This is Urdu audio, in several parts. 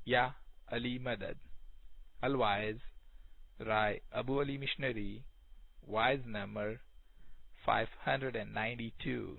Ya Ali Madad. Alwise, Rai Abu Ali Missionary, wise number 592.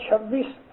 26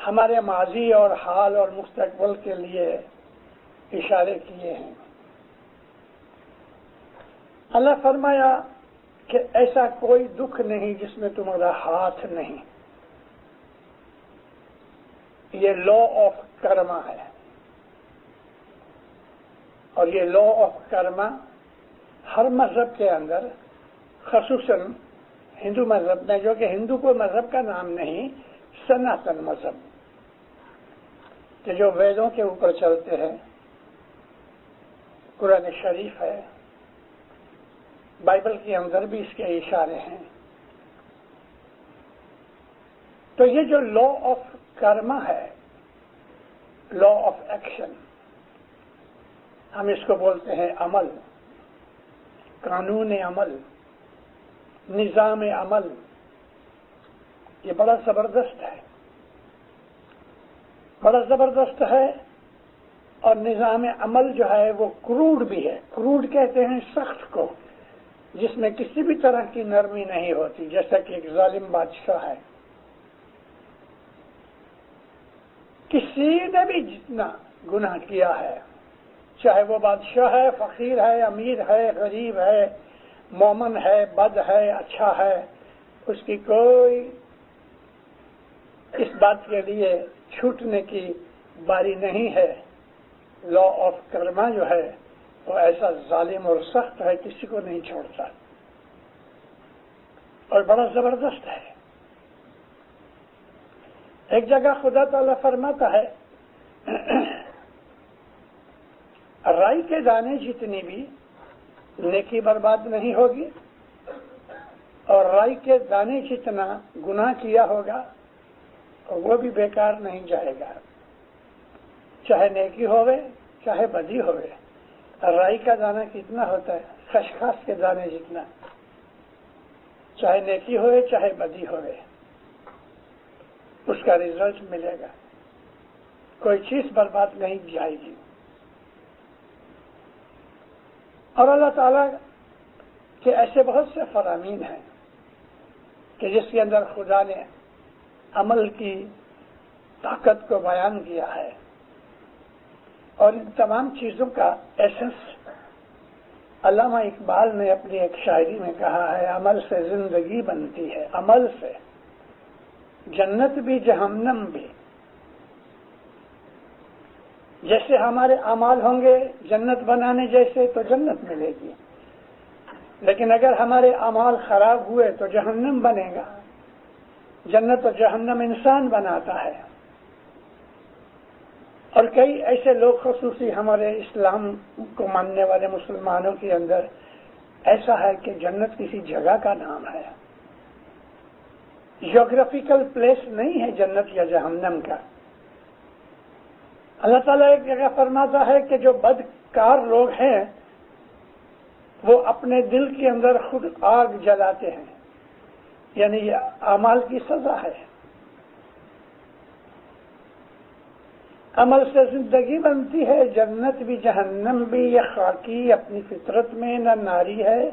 ہمارے ماضی اور حال اور مستقبل کے لیے اشارے کیے ہیں۔ اللہ فرمایا کہ ایسا کوئی دکھ نہیں جس میں تمہارا ہاتھ نہیں۔ یہ لا آف کرما ہے، اور یہ لا آف کرما ہر مذہب کے اندر، خصوصاً ہندو مذہب میں، جو کہ ہندو کو مذہب کا نام نہیں، سناتن مذہب، کہ جو ویدوں کے اوپر چلتے ہیں، قرآن شریف ہے، بائبل کے اندر بھی اس کے اشارے ہیں۔ تو یہ جو لا آف کرما ہے، لا آف ایکشن، ہم اس کو بولتے ہیں عمل، قانون عمل، نظام عمل، یہ بڑا زبردست ہے، بڑا زبردست ہے۔ اور نظام عمل جو ہے وہ کروڈ بھی ہے۔ کروڈ کہتے ہیں سخت کو، جس میں کسی بھی طرح کی نرمی نہیں ہوتی، جیسا کہ ایک ظالم بادشاہ ہے۔ کسی نے بھی جتنا گناہ کیا ہے، چاہے وہ بادشاہ ہے، فقیر ہے، امیر ہے، غریب ہے، مومن ہے، بد ہے، اچھا ہے، اس کی کوئی اس بات کے لیے چھوٹنے کی باری نہیں ہے۔ لا آف کرما جو ہے وہ ایسا ظالم اور سخت ہے، کسی کو نہیں چھوڑتا، اور بڑا زبردست ہے۔ ایک جگہ خدا تعالیٰ فرماتا ہے رائی کے دانے جتنی بھی نیکی برباد نہیں ہوگی، اور رائی کے دانے جتنا گناہ کیا ہوگا وہ بھی بیکار نہیں جائے گا، چاہے نیکی ہوئے چاہے بدی ہوئے۔ رائی کا دانہ کتنا ہوتا ہے؟ خشخاش کے دانے جتنا، چاہے نیکی ہوئے چاہے بدی ہوئے، اس کا رزلٹ ملے گا، کوئی چیز برباد نہیں جائے گی۔ اور اللہ تعالیٰ کے ایسے بہت سے فرامین ہیں کہ جس کے اندر خدا نے عمل کی طاقت کو بیان کیا ہے، اور ان تمام چیزوں کا ایسنس علامہ اقبال نے اپنی ایک شاعری میں کہا ہے، عمل سے زندگی بنتی ہے، عمل سے جنت بھی جہنم بھی۔ جیسے ہمارے اعمال ہوں گے جنت بنانے جیسے تو جنت ملے گی، لیکن اگر ہمارے اعمال خراب ہوئے تو جہنم بنے گا۔ جنت اور جہنم انسان بناتا ہے، اور کئی ایسے لوگ، خصوصی ہمارے اسلام کو ماننے والے مسلمانوں کے اندر ایسا ہے کہ جنت کسی جگہ کا نام ہے، جیوگرافیکل پلیس نہیں ہے جنت یا جہنم کا۔ اللہ تعالیٰ ایک جگہ فرماتا ہے کہ جو بدکار لوگ ہیں وہ اپنے دل کے اندر خود آگ جلاتے ہیں، یعنی یہ اعمال کی سزا ہے۔ عمل سے زندگی بنتی ہے، جنت بھی جہنم بھی۔ یہ خاکی اپنی فطرت میں نہ ناری ہے،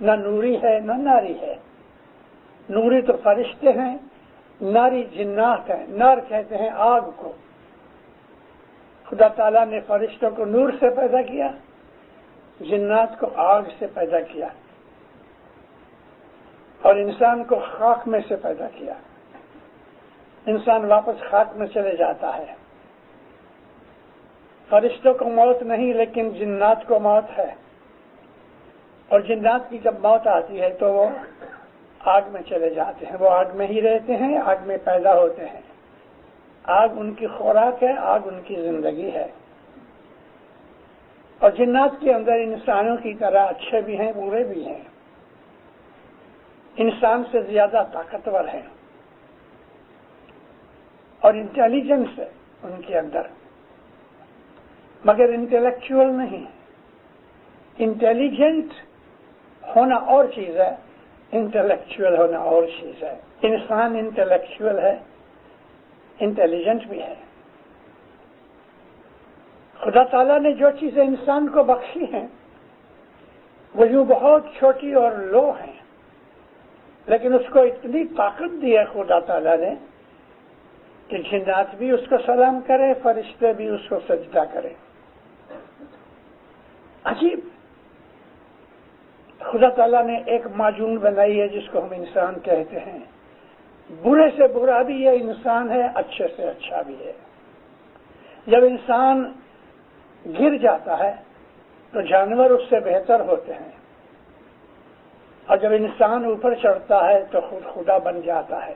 نہ نوری ہے، نہ ناری ہے۔ نوری تو فرشتے ہیں، ناری جنات ہیں۔ نار کہتے ہیں آگ کو۔ خدا تعالیٰ نے فرشتوں کو نور سے پیدا کیا، جنات کو آگ سے پیدا کیا، اور انسان کو خاک میں سے پیدا کیا۔ انسان واپس خاک میں چلے جاتا ہے۔ فرشتوں کو موت نہیں، لیکن جنات کو موت ہے، اور جنات کی جب موت آتی ہے تو وہ آگ میں چلے جاتے ہیں۔ وہ آگ میں ہی رہتے ہیں، آگ میں پیدا ہوتے ہیں۔ آگ ان کی خوراک ہے، آگ ان کی زندگی ہے۔ اور جنات کے اندر انسانوں کی طرح اچھے بھی ہیں، برے بھی ہیں، انسان سے زیادہ طاقتور ہیں، اور انٹیلیجنس ہے ان کے اندر، مگر انٹلیکچوئل نہیں۔ انٹیلیجنٹ ہونا اور چیز ہے، انٹلیکچوئل ہونا اور چیز ہے۔ انسان انٹلیکچوئل ہے، انٹیلیجنٹ بھی ہے۔ خدا تعالیٰ نے جو چیزیں انسان کو بخشی ہیں وہ یوں بہت چھوٹی اور لو ہیں، لیکن اس کو اتنی طاقت دی ہے خدا تعالیٰ نے کہ جنات بھی اس کو سلام کرے، فرشتے بھی اس کو سجدہ کرے. عجیب. خدا تعالیٰ نے ایک معجون بنائی ہے جس کو ہم انسان کہتے ہیں. برے سے برا بھی یہ انسان ہے، اچھے سے اچھا بھی ہے. جب انسان گر جاتا ہے تو جانور اس سے بہتر ہوتے ہیں، اور جب انسان اوپر چڑھتا ہے تو خود خدا بن جاتا ہے.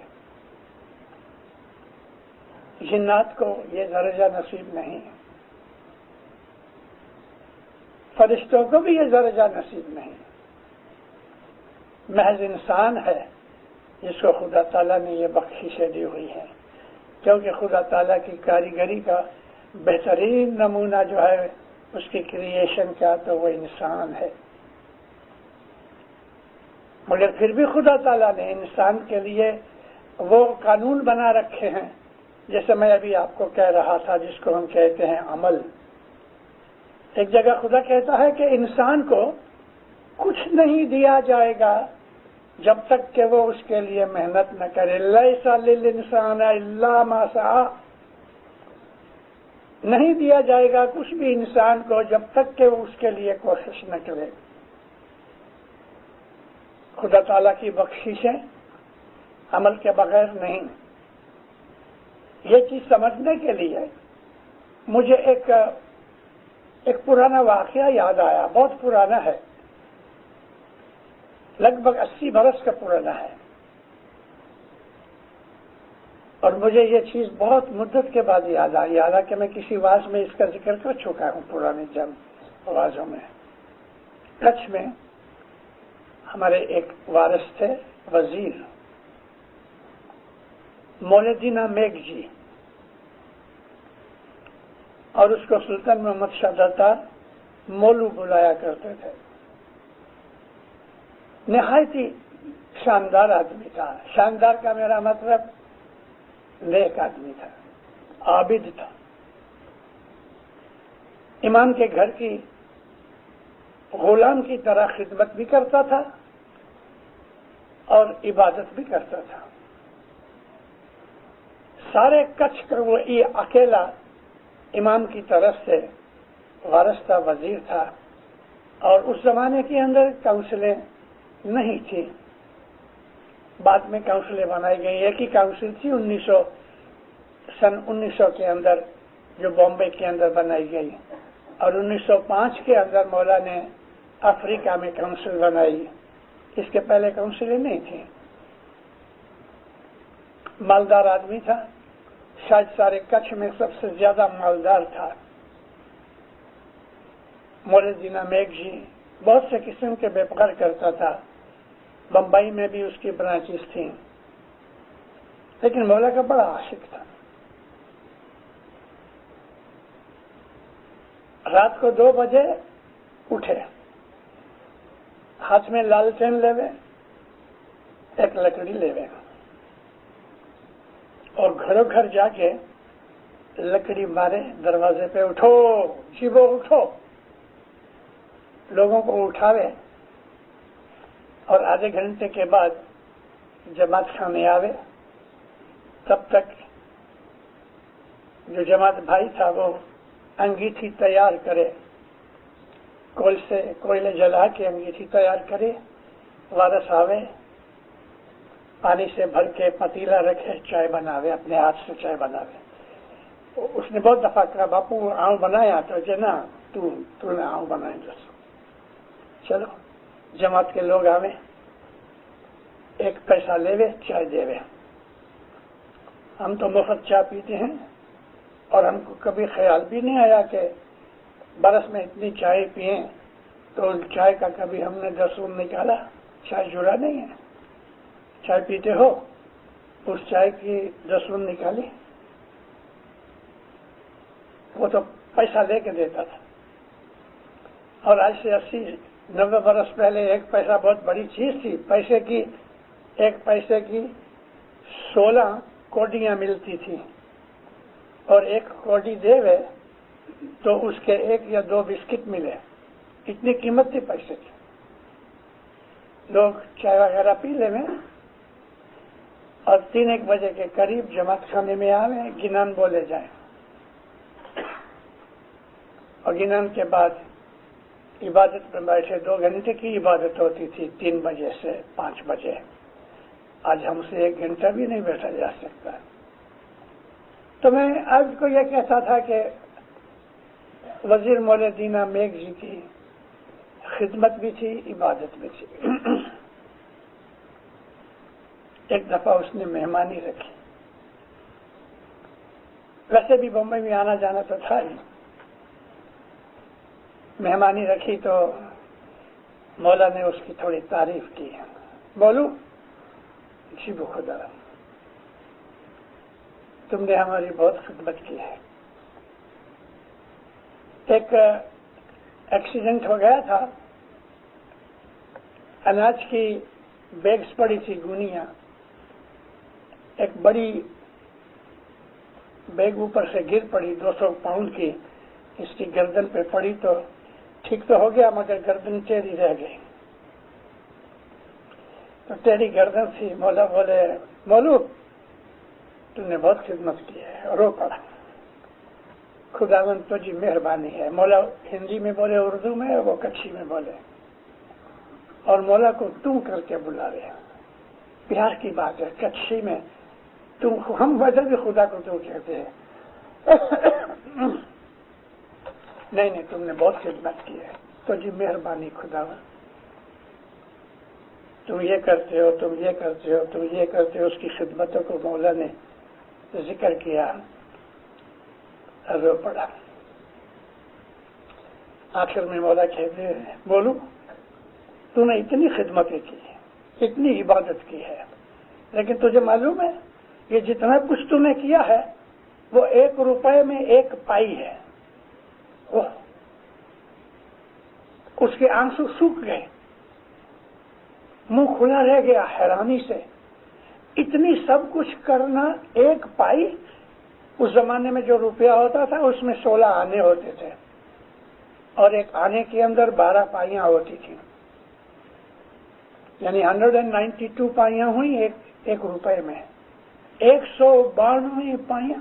جنات کو یہ درجہ نصیب نہیں، فرشتوں کو بھی یہ درجہ نصیب نہیں. محض انسان ہے جس کو خدا تعالیٰ نے یہ بخششیں دی ہوئی ہیں، کیونکہ خدا تعالیٰ کی کاریگری کا بہترین نمونہ جو ہے اس کی کریشن کا تو وہ انسان ہے. مگر پھر بھی خدا تعالیٰ نے انسان کے لیے وہ قانون بنا رکھے ہیں، جیسے میں ابھی آپ کو کہہ رہا تھا، جس کو ہم کہتے ہیں عمل. ایک جگہ خدا کہتا ہے کہ انسان کو کچھ نہیں دیا جائے گا جب تک کہ وہ اس کے لیے محنت نہ کرے. لیس للانسان الا ما سعى. نہیں دیا جائے گا کچھ بھی انسان کو جب تک کہ وہ اس کے لیے کوشش نہ کرے. خدا تعالیٰ کی بخششیں عمل کے بغیر نہیں. یہ چیز سمجھنے کے لیے مجھے ایک پرانا واقعہ یاد آیا. بہت پرانا ہے، لگ بھگ 80 برس کا پرانا ہے، اور مجھے یہ چیز بہت مدت کے بعد یاد آئی. حالانکہ میں کسی واعظ میں اس کا ذکر کر چکا ہوں پرانے چند واعظوں میں. کچھ میں ہمارے ایک وارث تھے، وزیر مولدینا میگ جی، اور اس کو سلطان محمد شاہ دتار مولو بلایا کرتے تھے. نہایت ہی شاندار آدمی تھا. شاندار کا میرا مطلب نیک آدمی تھا، عابد تھا. امام کے گھر کی غلام کی طرح خدمت بھی کرتا تھا اور عبادت بھی کرتا تھا. سارے کچھ کا وہ اکیلا امام کی طرف سے وارثہ وزیر تھا. اور اس زمانے کے اندر کونسلیں نہیں تھی، بعد میں کونسلیں بنائی گئی. ایک ہی کونسل تھی سن 1900 کے اندر جو بامبے کے اندر بنائی گئی، اور 1905 کے اندر مولا نے افریقہ میں کونسل بنائی. اس کے پہلے کونسلیں نہیں تھیں. مالدار آدمی تھا، شاید سارے کچھ میں سب سے زیادہ مالدار تھا. مولدینا میگ جی بہت سے قسم کے بیپار کرتا تھا. بمبئی میں بھی اس کی برانچز تھیں، لیکن مولا کا بڑا عاشق تھا. رات کو 2 بجے اٹھے، ہاتھ میں لالٹین لے، ایک لکڑی لے، اور گھروں گھر جا کے لکڑی مارے دروازے پہ. اٹھو شیبو اٹھو. لوگوں کو اٹھاوے، اور آدھے گھنٹے کے بعد جماعت خانے آوے. تب تک جو جماعت بھائی تھا وہ انگیٹھی تیار کرے، کوئلے جلا کے انگیٹھی تیار کرے. وارث آوے، پانی سے بھر کے پتیلا رکھے، چائے بناوے، اپنے ہاتھ سے چائے بناوے. اس نے بہت دفعہ کہا باپو آؤں بنایا تو نا تو نے آؤں بنائیں. چلو جماعت کے لوگ آوے، ایک پیسہ لے چائے دے. ہم تو مفت چائے پیتے ہیں، اور ہم کو کبھی خیال بھی نہیں آیا کہ برس میں اتنی چائے پئیں تو چائے کا کبھی ہم نے دسون نکالا. چائے جڑا نہیں ہے. چائے پیتے ہو، اس چائے کی دسون نکالی. وہ تو پیسہ لے کے دیتا تھا، اور آج سے 80-90 برس پہلے 1 پیسہ بہت بڑی چیز تھی. ایک پیسے کی 16 کوڈیاں ملتی تھی، اور 1 کوڈی دے تو اس کے 1 یا 2 بسکٹ ملے. اتنی قیمت تھی پیسے کی. لوگ چائے وغیرہ پی لے میں. اور 3-1 بجے کے قریب جماعت خانے میں آویں، گنان بولے جائیں، اور گنان کے بعد عبادت میں بیٹھے 2 گھنٹے کی عبادت ہوتی تھی 3 بجے سے 5 بجے. آج ہم سے 1 گھنٹہ بھی نہیں بیٹھا جا سکتا. تو میں آج کو یہ کہتا تھا کہ وزیر مولا دینا میغ جی کی خدمت بھی تھی، عبادت بھی تھی. ایک دفعہ اس نے مہمانی رکھی. ویسے بھی بمبئی میں آنا جانا تو تھا ہی. مہمانی رکھی تو مولا نے اس کی تھوڑی تعریف کی. بولو جی خدا، تم نے ہماری بہت خدمت کی ہے. ایک ایکسیڈنٹ ہو گیا تھا، اناج کی بیگز پڑی تھی گونیاں، ایک بڑی بیگ اوپر سے گر پڑی 200 پاؤنڈ کی، اس کی گردن پہ پڑی تو ٹھیک تو ہو گیا مگر گردن ٹیڑھی رہ گئی. تو ٹیڑھی گردن تھی. مولا بولے مولو تم نے بہت خدمت کی ہے. رو پڑا. خداوند تجھی مہربانی ہے. مولا ہندی میں بولے، اردو میں، وہ کچھی میں بولے، اور مولا کو تم کر کے بلا رہے ہیں. پیار کی بات ہے. کچھی میں تم، ہم ویسے بھی خدا کو تم کہتے ہیں. نہیں تم نے بہت خدمت کی ہے. تجھی مہربانی خداوند، تم یہ کرتے ہو، تم یہ کرتے ہو، تم یہ کرتے ہو. اس کی خدمتوں کو مولا نے ذکر کیا. رو پڑا. آخر میں مولا کہتے ہیں بولو تو نے اتنی خدمتیں کی، اتنی عبادت کی ہے، لیکن تجھے معلوم ہے یہ جتنا کچھ تو نے کیا ہے وہ 1 روپے میں 1 پائی ہے. اس کے آنسو سوکھ گئے، منہ کھلا رہ گیا حیرانی سے. اتنی سب کچھ کرنا 1 پائی. اس زمانے میں جو روپیہ ہوتا تھا اس میں 16 آنے ہوتے تھے، اور 1 آنے کے اندر 12 پائیاں ہوتی تھیں، یعنی 192 پائیاں ہوئی ایک روپے میں. 192 پائیاں.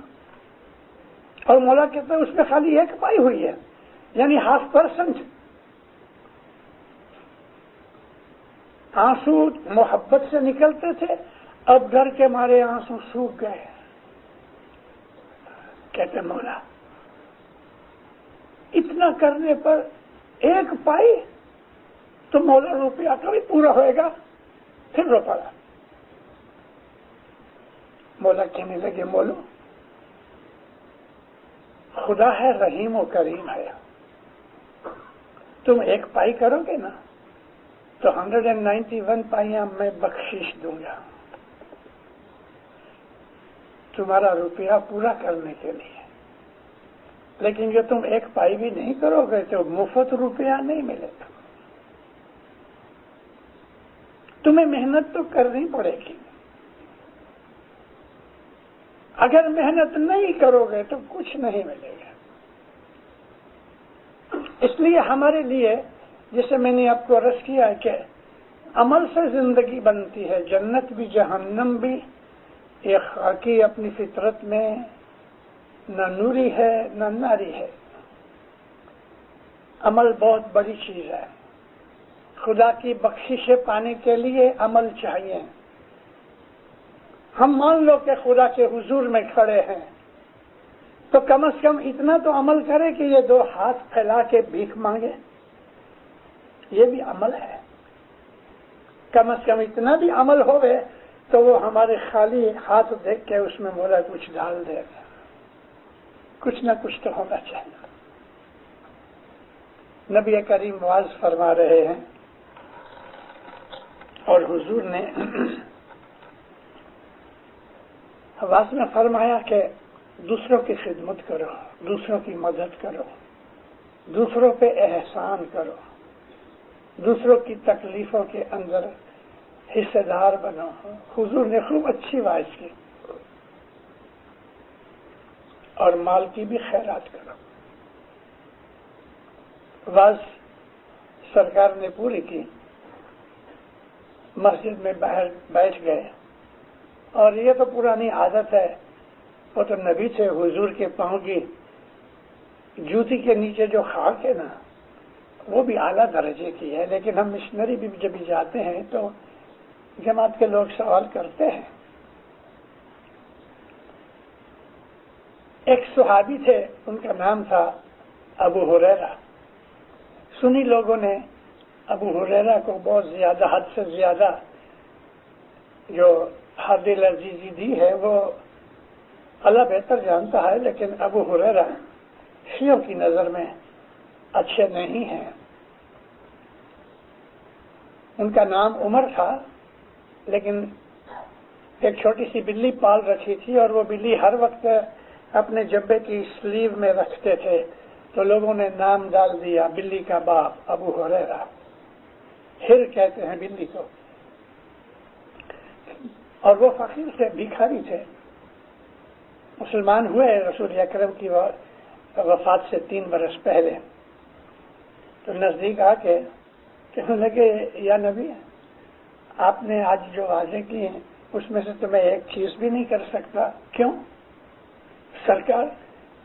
اور مولا کہتے ہیں اس میں خالی 1 پائی ہوئی ہے، یعنی 0.5%. آنسو محبت سے نکلتے تھے، اب ڈر کے مارے آنسو سوکھ گئے. کہتے مولا اتنا کرنے پر 1 پائی تو مولا روپیہ کبھی پورا ہوئے گا. پھر رو پڑا. مولا کہنے لگے مولو خدا ہے، رحیم و کریم ہے. تم 1 پائی کرو گے نا تو 191 پائیاں میں بخشش دوں گا تمہارا روپیہ پورا کرنے کے لیے. لیکن جو تم 1 پائی بھی نہیں کرو گے تو مفت روپیہ نہیں ملے گا. تمہیں محنت تو کرنی پڑے گی. اگر محنت نہیں کرو گے تو کچھ نہیں ملے گا. اس لیے ہمارے لیے، جسے میں نے آپ کو عرض کیا ہے کہ عمل سے زندگی بنتی ہے، جنت بھی جہنم بھی. ایک خاکی اپنی فطرت میں نہ نوری ہے نہ ناری ہے. عمل بہت بڑی چیز ہے. خدا کی بخششیں پانے کے لیے عمل چاہیے. ہم مان لو کہ خدا کے حضور میں کھڑے ہیں تو کم از کم اتنا تو عمل کرے کہ یہ 2 ہاتھ پھیلا کے بھیک مانگے. یہ بھی عمل ہے. کم از کم اتنا بھی عمل ہوئے تو وہ ہمارے خالی ہاتھ دیکھ کے اس میں مولا کچھ ڈال دے گا. کچھ نہ کچھ تو ہونا چاہیے. نبی کریم واعظ فرما رہے ہیں اور حضور نے واعظ میں فرمایا کہ دوسروں کی خدمت کرو، دوسروں کی مدد کرو، دوسروں پہ احسان کرو، دوسروں کی تکلیفوں کے اندر حصے دار بنو. حضور نے خوب اچھی واعظ کی. اور مال کی بھی خیرات کرو. واعظ سرکار نے پوری کی. مسجد میں باہر بیٹھ گئے. اور یہ تو پرانی عادت ہے، وہ تو نبی تھے، حضور کے پاؤں کی جوتی کے نیچے جو خاک ہے نا وہ بھی اعلیٰ درجے کی ہے، لیکن ہم مشنری بھی جب جاتے ہیں تو جماعت کے لوگ سوال کرتے ہیں۔ ایک صحابی تھے، ان کا نام تھا ابو ہریرہ۔ سنی لوگوں نے ابو ہریرہ کو بہت زیادہ، حد سے زیادہ جو حد العزیزی دی ہے وہ اللہ بہتر جانتا ہے، لیکن ابو ہریرہ شیعوں کی نظر میں اچھے نہیں ہیں۔ ان کا نام عمر تھا، لیکن ایک چھوٹی سی بلی پال رکھی تھی اور وہ بلی ہر وقت اپنے جبے کی سلیو میں رکھتے تھے، تو لوگوں نے نام ڈال دیا بلی کا باپ ابو ہریرہ، ہر کہتے ہیں بلی کو۔ اور وہ فقیر تھے، بھکاری تھے، مسلمان ہوئے رسول اکرم کی وفات سے 3 برس پہلے۔ تو نزدیک آ کے کہنے لگے یا نبی، آپ نے آج جو وعدے کی ہیں اس میں سے تو میں ایک چیز بھی نہیں کر سکتا۔ کیوں؟ سرکار،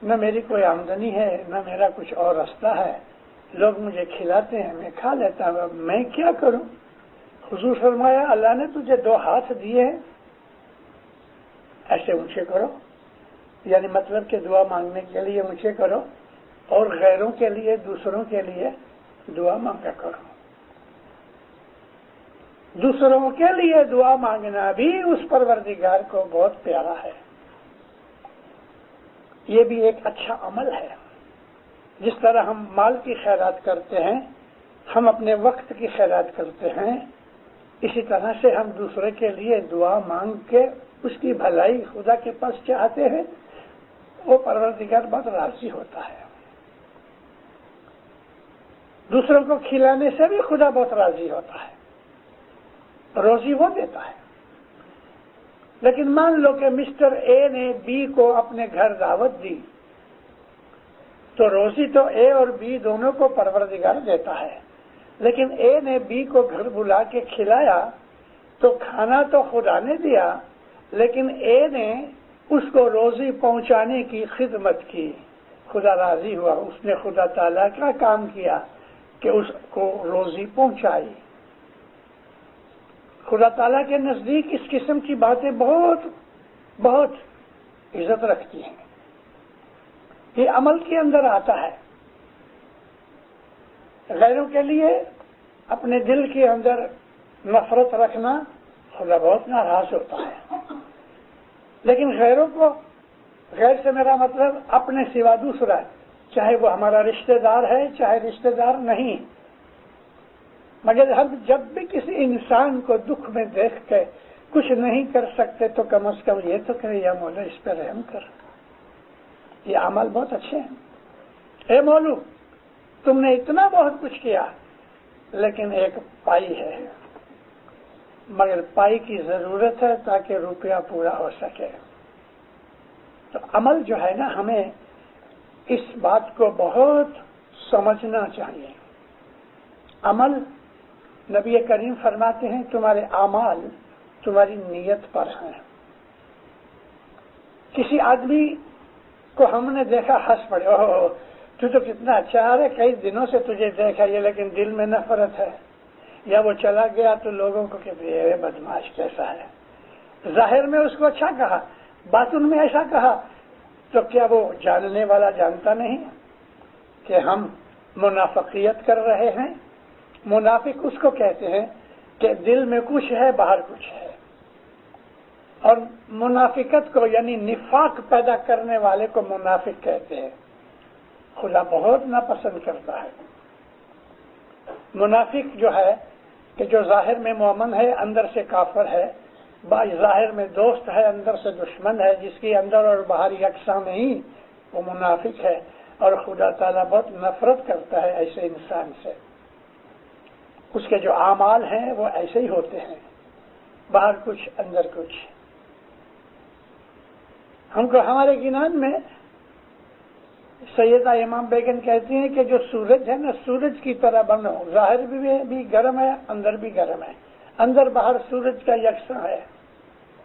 نہ میری کوئی آمدنی ہے نہ میرا کچھ اور راستہ ہے، لوگ مجھے کھلاتے ہیں میں کھا لیتا ہوں، میں کیا کروں؟ حضور فرمایا اللہ نے تجھے 2 ہاتھ دیے ہیں، ایسے اونچے کرو، یعنی مطلب کہ دعا مانگنے کے لیے اونچے کرو اور غیروں کے لیے، دوسروں کے لیے دعا مانگا کرو۔ دوسروں کے لیے دعا مانگنا بھی اس پروردگار کو بہت پیارا ہے، یہ بھی ایک اچھا عمل ہے۔ جس طرح ہم مال کی خیرات کرتے ہیں، ہم اپنے وقت کی خیرات کرتے ہیں، اسی طرح سے ہم دوسرے کے لیے دعا مانگ کے اس کی بھلائی خدا کے پاس چاہتے ہیں، وہ پروردگار بہت راضی ہوتا ہے۔ دوسروں کو کھلانے سے بھی خدا بہت راضی ہوتا ہے، روزی وہ دیتا ہے۔ لیکن مان لو کہ مسٹر اے نے بی کو اپنے گھر دعوت دی، تو روزی تو اے اور بی دونوں کو پروردگار دیتا ہے، لیکن اے نے بی کو گھر بلا کے کھلایا تو کھانا تو خدا نے دیا، لیکن اے نے اس کو روزی پہنچانے کی خدمت کی، خدا راضی ہوا، اس نے خدا تعالیٰ کا کام کیا کہ اس کو روزی پہنچائی۔ خدا تعالیٰ کے نزدیک اس قسم کی باتیں بہت بہت عزت رکھتی ہیں، یہ عمل کے اندر آتا ہے۔ غیروں کے لیے اپنے دل کے اندر نفرت رکھنا خدا بہت ناراض ہوتا ہے، لیکن غیروں کو، غیر سے میرا مطلب اپنے سوا دوسرا، چاہے وہ ہمارا رشتہ دار ہے چاہے رشتہ دار نہیں، مگر ہم جب بھی کسی انسان کو دکھ میں دیکھ کے کچھ نہیں کر سکتے تو کم از کم یہ تو کرے یا مولا اس پہ رحم کر۔ یہ عمل بہت اچھے ہیں۔ اے مولو، تم نے اتنا بہت کچھ کیا، لیکن ایک پائی ہے، مگر پائی کی ضرورت ہے تاکہ روپیہ پورا ہو سکے۔ تو عمل جو ہے نا، ہمیں اس بات کو بہت سمجھنا چاہیے۔ عمل، نبی کریم فرماتے ہیں تمہارے اعمال تمہاری نیت پر ہیں۔ کسی آدمی کو ہم نے دیکھا ہنس پڑے، اوہ تو کتنا اچھا ہے، کئی دنوں سے تجھے دیکھا یہ، لیکن دل میں نفرت ہے، یا وہ چلا گیا تو لوگوں کو کہتے ہیں بدماش کیسا ہے، ظاہر میں اس کو اچھا کہا، باطن میں ایسا کہا، تو کیا وہ جاننے والا جانتا نہیں کہ ہم منافقیت کر رہے ہیں؟ منافق اس کو کہتے ہیں کہ دل میں کچھ ہے باہر کچھ ہے، اور منافقت کو یعنی نفاق پیدا کرنے والے کو منافق کہتے ہیں۔ خدا بہت ناپسند کرتا ہے منافق جو ہے، کہ جو ظاہر میں مومن ہے اندر سے کافر ہے، ظاہر میں دوست ہے اندر سے دشمن ہے، جس کی اندر اور باہر یکساں نہیں، وہ منافق ہے، اور خدا تعالیٰ بہت نفرت کرتا ہے ایسے انسان سے۔ اس کے جو اعمال ہیں وہ ایسے ہی ہوتے ہیں، باہر کچھ اندر کچھ۔ ہم کو ہمارے گنان میں سیدہ امام بیگم کہتی ہیں کہ جو سورج ہے نا، سورج کی طرح بنو، ظاہر بھی گرم ہے اندر بھی گرم ہے، اندر باہر سورج کا یکساں ہے۔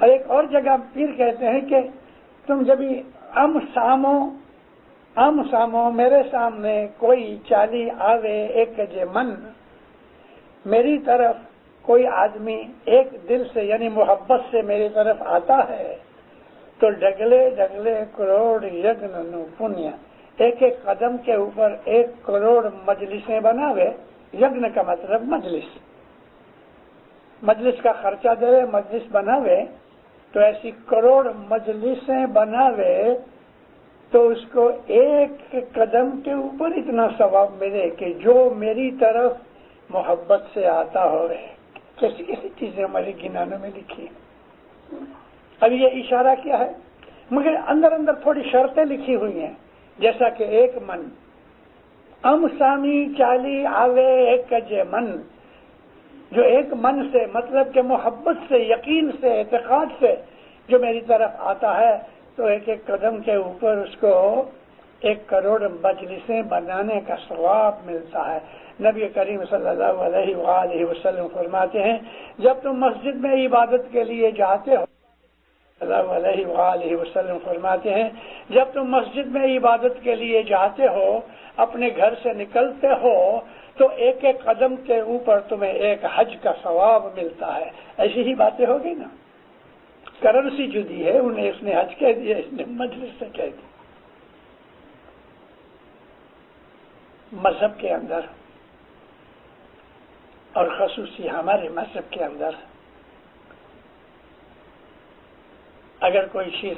اور ایک اور جگہ پیر کہتے ہیں کہ تم جب ام سامو میرے سامنے کوئی چالی آوے ایک جے من، میری طرف کوئی آدمی ایک دل سے یعنی محبت سے میری طرف آتا ہے تو ڈگلے ڈگلے کروڑ یگن نو پنیہ، ایک ایک قدم کے اوپر 1 کروڑ مجلسیں بناوے. یگن کا مطلب مجلس کا خرچہ دے، مجلس بناوے تو ایسی کروڑ مجلسیں بناوے تو اس کو 1 قدم کے اوپر اتنا ثواب ملے کہ جو میری طرف محبت سے آتا ہو. کیسی کیسی چیزیں ہمارے گنانوں میں لکھی. اب یہ اشارہ کیا ہے، مگر اندر اندر تھوڑی شرطیں لکھی ہوئی ہیں، جیسا کہ 1 من، ام سامی چالی آوے ایک جے من، جو 1 من سے مطلب کہ محبت سے، یقین سے، اعتقاد سے جو میری طرف آتا ہے تو 1 قدم کے اوپر اس کو 1 کروڑ مجلسیں بنانے کا ثواب ملتا ہے. نبی کریم صلی اللہ علیہ وآلہ وسلم فرماتے ہیں جب تم مسجد میں عبادت کے لیے جاتے ہو، صلی اللہ علیہ وآلہ وسلم فرماتے ہیں جب تم مسجد میں عبادت کے لیے جاتے ہو، اپنے گھر سے نکلتے ہو تو 1 قدم کے اوپر تمہیں 1 حج کا ثواب ملتا ہے. ایسی ہی باتیں ہوگی نا. کرنسی جو دی ہے انہیں اس نے حج کہہ دیا، اس نے مجلس سے کہہ دیا. مذہب کے اندر اور خصوصی ہمارے مذہب کے اندر اگر کوئی چیز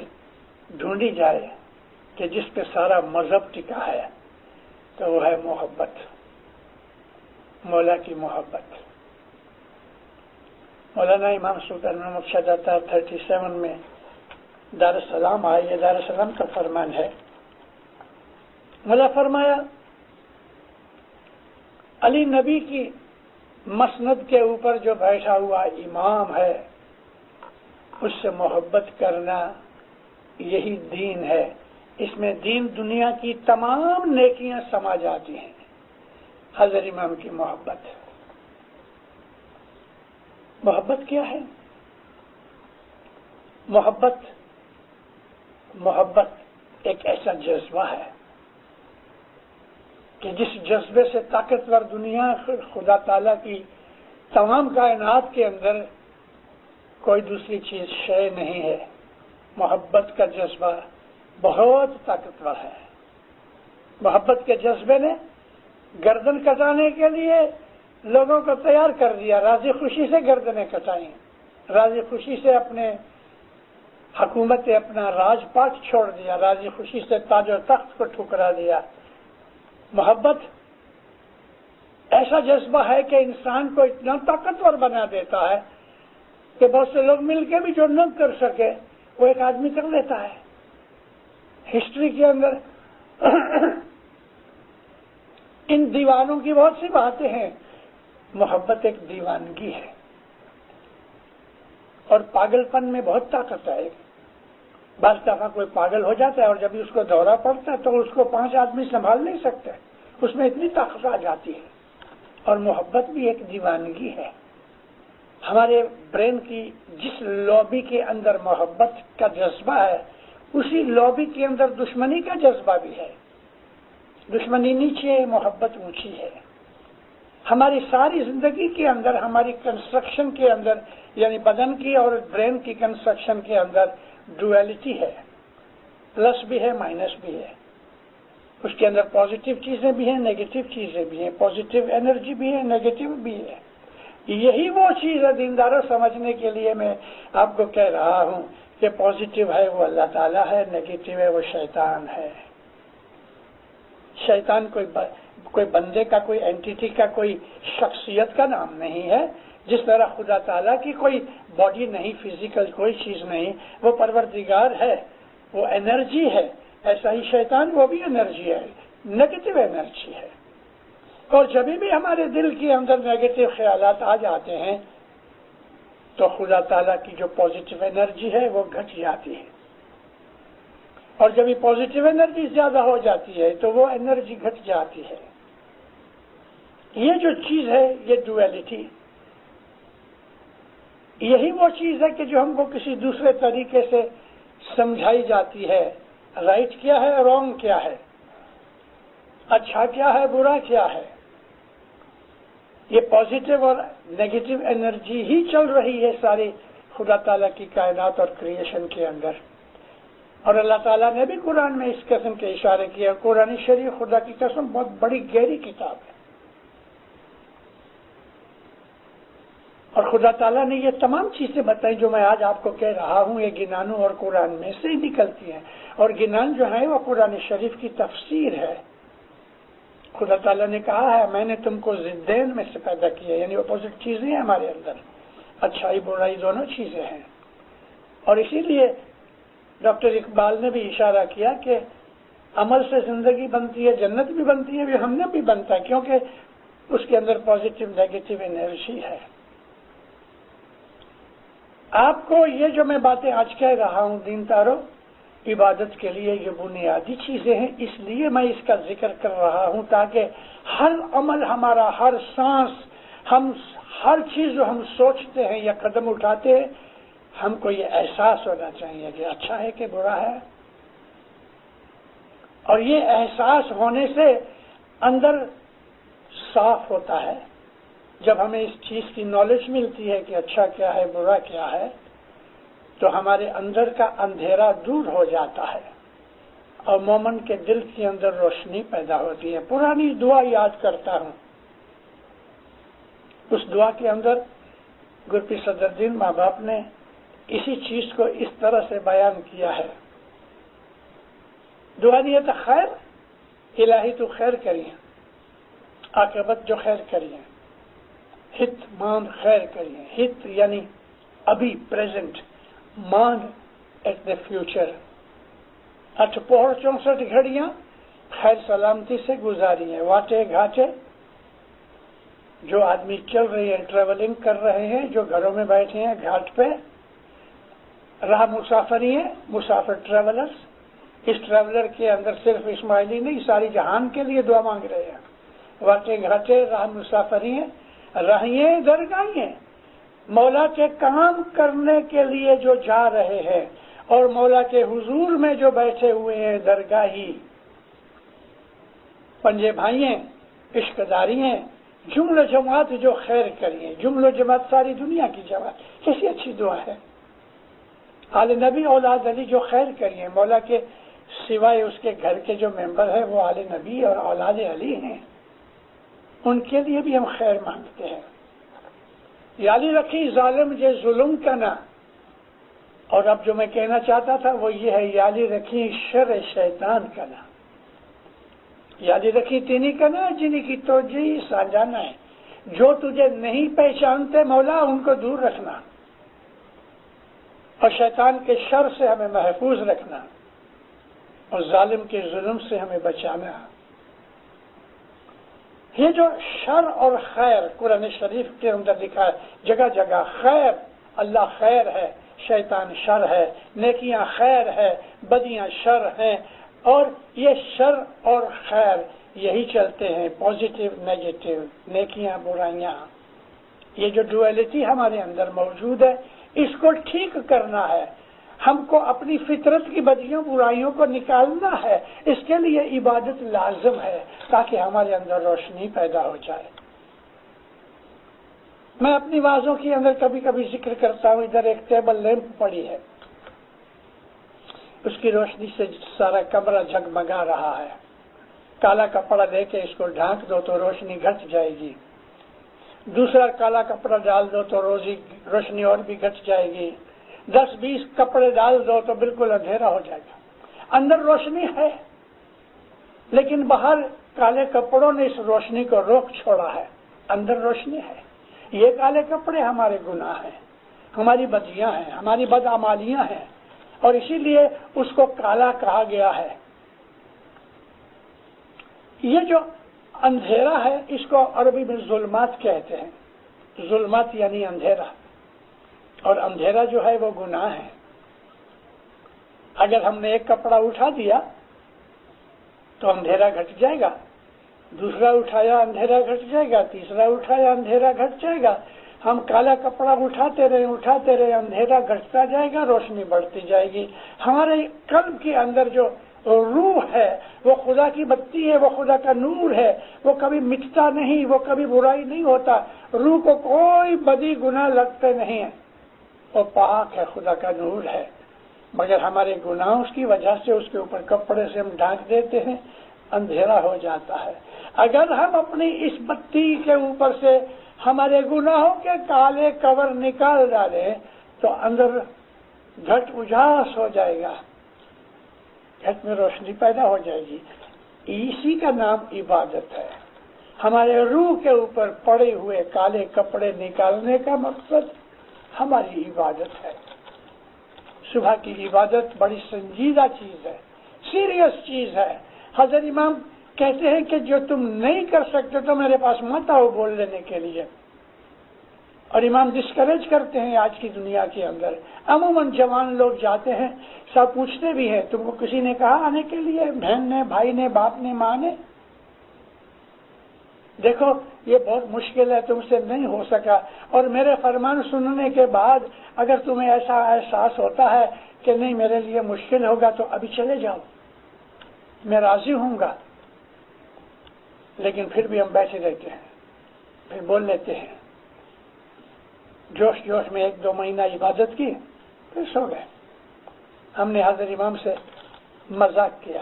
ڈھونڈی جائے کہ جس پہ سارا مذہب ٹکا ہے تو وہ ہے محبت، مولا کی محبت. مولانا امام سلطان محمد شاہ داتا 37 میں دار السلام آئے. یہ دار السلام کا فرمان ہے. مولا فرمایا علی نبی کی مسند کے اوپر جو بیٹھا ہوا امام ہے اس سے محبت کرنا یہی دین ہے. اس میں دین دنیا کی تمام نیکیاں سما جاتی ہیں. حضرت امام کی محبت. محبت کیا ہے؟ محبت ایک ایسا جذبہ ہے کہ جس جذبے سے طاقتور دنیا خدا تعالیٰ کی تمام کائنات کے اندر کوئی دوسری چیز شے نہیں ہے. محبت کا جذبہ بہت طاقتور ہے. محبت کے جذبے نے گردن کٹانے کے لیے لوگوں کو تیار کر دیا. راضی خوشی سے گردنیں کٹائیں، راضی خوشی سے اپنے حکومت اپنا راج پاٹ چھوڑ دیا، راضی خوشی سے تاج و تخت کو ٹھکرا دیا. محبت ایسا جذبہ ہے کہ انسان کو اتنا طاقتور بنا دیتا ہے کہ بہت سے لوگ مل کے بھی جو نہ کر سکے وہ ایک آدمی کر لیتا ہے. ہسٹری کے اندر ان دیوانوں کی بہت سی باتیں ہیں. محبت ایک دیوانگی ہے اور پاگل پن میں بہت طاقت ہے. بعض دفعہ کوئی پاگل ہو جاتا ہے اور جب اس کو دورہ پڑتا ہے تو اس کو 5 آدمی سنبھال نہیں سکتے، اس میں اتنی طاقت آ جاتی ہے. اور محبت بھی ایک دیوانگی ہے. ہمارے برین کی جس لابی کے اندر محبت کا جذبہ ہے اسی لابی کے اندر دشمنی کا جذبہ بھی ہے. دشمنی نیچے، محبت اونچی ہے. ہماری ساری زندگی کے اندر، ہماری کنسٹرکشن کے اندر، یعنی بدن کی اور برین کی کنسٹرکشن کے اندر ڈویلٹی ہے. پلس بھی ہے، مائنس بھی ہے. اس کے اندر پازیٹیو چیزیں بھی ہیں، نیگیٹو چیزیں بھی ہیں. پازیٹیو انرجی بھی ہے، نیگیٹو بھی ہے. یہی وہ چیز ہے دینداروں سمجھنے کے لیے میں آپ کو کہہ رہا ہوں کہ پازیٹیو ہے وہ اللہ تعالیٰ ہے، نیگیٹو ہے وہ شیطان ہے. شیطان کوئی بندے کا، کوئی اینٹیٹی کا، کوئی شخصیت کا نام نہیں ہے. جس طرح خدا تعالیٰ کی کوئی باڈی نہیں، فزیکل کوئی چیز نہیں، وہ پروردگار ہے، وہ انرجی ہے. ایسا ہی شیطان وہ بھی انرجی ہے، نیگیٹو انرجی ہے. اور جب بھی ہمارے دل کے اندر نیگیٹو خیالات آ جاتے ہیں تو خدا تعالیٰ کی جو پازیٹیو انرجی ہے وہ گھٹ جاتی ہے. اور جب یہ پازیٹیو انرجی زیادہ ہو جاتی ہے تو وہ انرجی گھٹ جاتی ہے. یہ جو چیز ہے، یہ ڈویلٹی، یہی وہ چیز ہے کہ جو ہم کو کسی دوسرے طریقے سے سمجھائی جاتی ہے. رائٹ کیا ہے، رانگ کیا ہے، اچھا کیا ہے، برا کیا ہے. یہ پازیٹیو اور نیگیٹو انرجی ہی چل رہی ہے ساری خدا تعالیٰ کی کائنات اور کریشن کے اندر. اور اللہ تعالیٰ نے بھی قرآن میں اس قسم کے اشارے کیے. قرآن شریف خدا کی قسم بہت بڑی گہری کتاب ہے، اور خدا تعالیٰ نے یہ تمام چیزیں بتائی جو میں آج آپ کو کہہ رہا ہوں. یہ گنانوں اور قرآن میں سے ہی نکلتی ہیں، اور گنان جو ہے وہ قرآن شریف کی تفسیر ہے. خدا تعالیٰ نے کہا ہے میں نے تم کو ضدین میں سے پیدا کیا، یعنی اپوزٹ چیزیں ہیں ہمارے اندر، اچھائی برائی دونوں چیزیں ہیں. اور اسی لیے ڈاکٹر اقبال نے بھی اشارہ کیا کہ عمل سے زندگی بنتی ہے، جنت بھی بنتی ہے، ہم نے بھی بنتا ہے، کیونکہ اس کے اندر پازیٹیو نیگیٹو انرجی ہے. آپ کو یہ جو میں باتیں آج کہہ رہا ہوں دین تارو، عبادت کے لیے یہ بنیادی چیزیں ہیں. اس لیے میں اس کا ذکر کر رہا ہوں تاکہ ہر عمل ہمارا، ہر سانس، ہم ہر چیز جو ہم سوچتے ہیں یا قدم اٹھاتے ہیں، ہم کو یہ احساس ہونا چاہیے کہ اچھا ہے کہ برا ہے. اور یہ احساس ہونے سے اندر صاف ہوتا ہے. جب ہمیں اس چیز کی نالج ملتی ہے کہ اچھا کیا ہے، برا کیا ہے، تو ہمارے اندر کا اندھیرا دور ہو جاتا ہے اور مومن کے دل کے اندر روشنی پیدا ہوتی ہے. پرانی دعا یاد کرتا ہوں، اس دعا کے اندر گرپی صدر الدین ماں باپ نے اسی چیز کو اس طرح سے بیان کیا ہے. دعا نیت خیر الہی تو خیر کریے، عاقبت جو خیر کریے، ہت مان خیر کریے. ہت یعنی ابھی پریزنٹ، مان ایٹ دا فیوچر. 8 پہر 64 گھڑیاں خیر سلامتی سے گزاری ہیں. واٹے گھاٹے جو آدمی چل رہے ہیں، ٹریولنگ کر رہے ہیں، جو گھروں میں بیٹھے ہیں گھاٹ پہ، راہ مسافری ہیں، مسافر ٹریولرز. اس ٹریولر کے اندر صرف اسماعیلی نہیں، ساری جہان کے لیے دعا مانگ رہے ہیں. واٹے گھاٹے راہ مسافری ہیں، راہیے درگاہیں، مولا کے کام کرنے کے لیے جو جا رہے ہیں اور مولا کے حضور میں جو بیٹھے ہوئے ہیں درگاہی. پنجے بھائییں، عشق داری ہیں، جملہ جماعت جو خیر کریے. جملہ جماعت ساری دنیا کی جماعت، کیسی اچھی دعا ہے. آل نبی اولاد علی جو خیر کریے. مولا کے سوائے اس کے گھر کے جو ممبر ہیں وہ آل نبی اور اولاد علی ہیں، ان کے لیے بھی ہم خیر مانگتے ہیں. یالی رکھی ظالم جے ظلم کنا. اور اب جو میں کہنا چاہتا تھا وہ یہ ہے، یالی رکھی شر شیطان کنا. یالی رکھی تینی کنا جنہی کی تو جی سانجانا ہے. جو تجھے نہیں پہچانتے مولا ان کو دور رکھنا، اور شیطان کے شر سے ہمیں محفوظ رکھنا، اور ظالم کے ظلم سے ہمیں بچانا. یہ جو شر اور خیر قرآن شریف کے اندر لکھا ہے، جگہ جگہ خیر، اللہ خیر ہے، شیطان شر ہے، نیکیاں خیر ہے، بدیاں شر ہیں. اور یہ شر اور خیر یہی چلتے ہیں، پازیٹیو نیگیٹو، نیکیاں برائیاں. یہ جو ڈویلٹی ہمارے اندر موجود ہے، اس کو ٹھیک کرنا ہے. ہم کو اپنی فطرت کی بدیوں برائیوں کو نکالنا ہے. اس کے لیے عبادت لازم ہے تاکہ ہمارے اندر روشنی پیدا ہو جائے. میں اپنی وعظوں کے اندر کبھی کبھی ذکر کرتا ہوں، ادھر ایک ٹیبل لیمپ پڑی ہے، اس کی روشنی سے سارا کمرہ جگمگا رہا ہے. کالا کپڑا لے کے اس کو ڈھانک دو تو روشنی گھٹ جائے گی. دوسرا کالا کپڑا ڈال دو تو روشنی اور بھی گھٹ جائے گی. 10-20 کپڑے ڈال دو تو بالکل اندھیرا ہو جائے گا. اندر روشنی ہے لیکن باہر کالے کپڑوں نے اس روشنی کو روک چھوڑا ہے. اندر روشنی ہے. یہ کالے کپڑے ہمارے گناہ ہیں، ہماری بدیاں ہیں، ہماری بدعمالیاں ہیں، اور اسی لیے اس کو کالا کہا گیا ہے. یہ جو اندھیرا ہے اس کو عربی میں ظلمات کہتے ہیں. ظلمات یعنی اندھیرا، اور اندھیرا جو ہے وہ گناہ ہے. اگر ہم نے ایک کپڑا اٹھا دیا تو اندھیرا گھٹ جائے گا، دوسرا اٹھایا اندھیرا گھٹ جائے گا، تیسرا اٹھایا اندھیرا گھٹ جائے گا. ہم کالا کپڑا اٹھاتے رہے، اندھیرا گھٹتا جائے گا، روشنی بڑھتی جائے گی. ہمارے قلب کے اندر جو روح ہے وہ خدا کی بتی ہے، وہ خدا کا نور ہے، وہ کبھی مٹتا نہیں، وہ کبھی برائی نہیں ہوتا. روح کو کوئی بدی گناہ لگتے نہیں ہیں، وہ پاک ہے، خدا کا نور ہے. مگر ہمارے گناہوں کی وجہ سے اس کے اوپر کپڑے سے ہم ڈھانک دیتے ہیں، اندھیرا ہو جاتا ہے. اگر ہم اپنی اس بتی کے اوپر سے ہمارے گناہوں کے کالے کور نکال ڈالیں تو اندر گھٹ اجاس ہو جائے گا، گھٹ میں روشنی پیدا ہو جائے گی. اسی کا نام عبادت ہے. ہمارے روح کے اوپر پڑے ہوئے کالے کپڑے نکالنے کا مقصد ہماری عبادت ہے. صبح کی عبادت بڑی سنجیدہ چیز ہے، سیریس چیز ہے. حضرت امام کہتے ہیں کہ جو تم نہیں کر سکتے تو میرے پاس مت آؤ بول لینے کے لیے. اور امام ڈسکریج کرتے ہیں آج کی دنیا کے اندر. عموماً جوان لوگ جاتے ہیں، سب پوچھتے بھی ہیں تم کو کسی نے کہا آنے کے لیے، بہن نے، بھائی نے، باپ نے، ماں نے؟ دیکھو یہ بہت مشکل ہے، تم سے نہیں ہو سکا. اور میرے فرمان سننے کے بعد اگر تمہیں ایسا احساس ہوتا ہے کہ نہیں میرے لیے مشکل ہوگا تو ابھی چلے جاؤ، میں راضی ہوں گا. لیکن پھر بھی ہم بیٹھے رہتے ہیں، پھر بول لیتے ہیں. جوش جوش میں 1-2 مہینہ عبادت کی پھر سو گئے. ہم نے حضرت امام سے مذاق کیا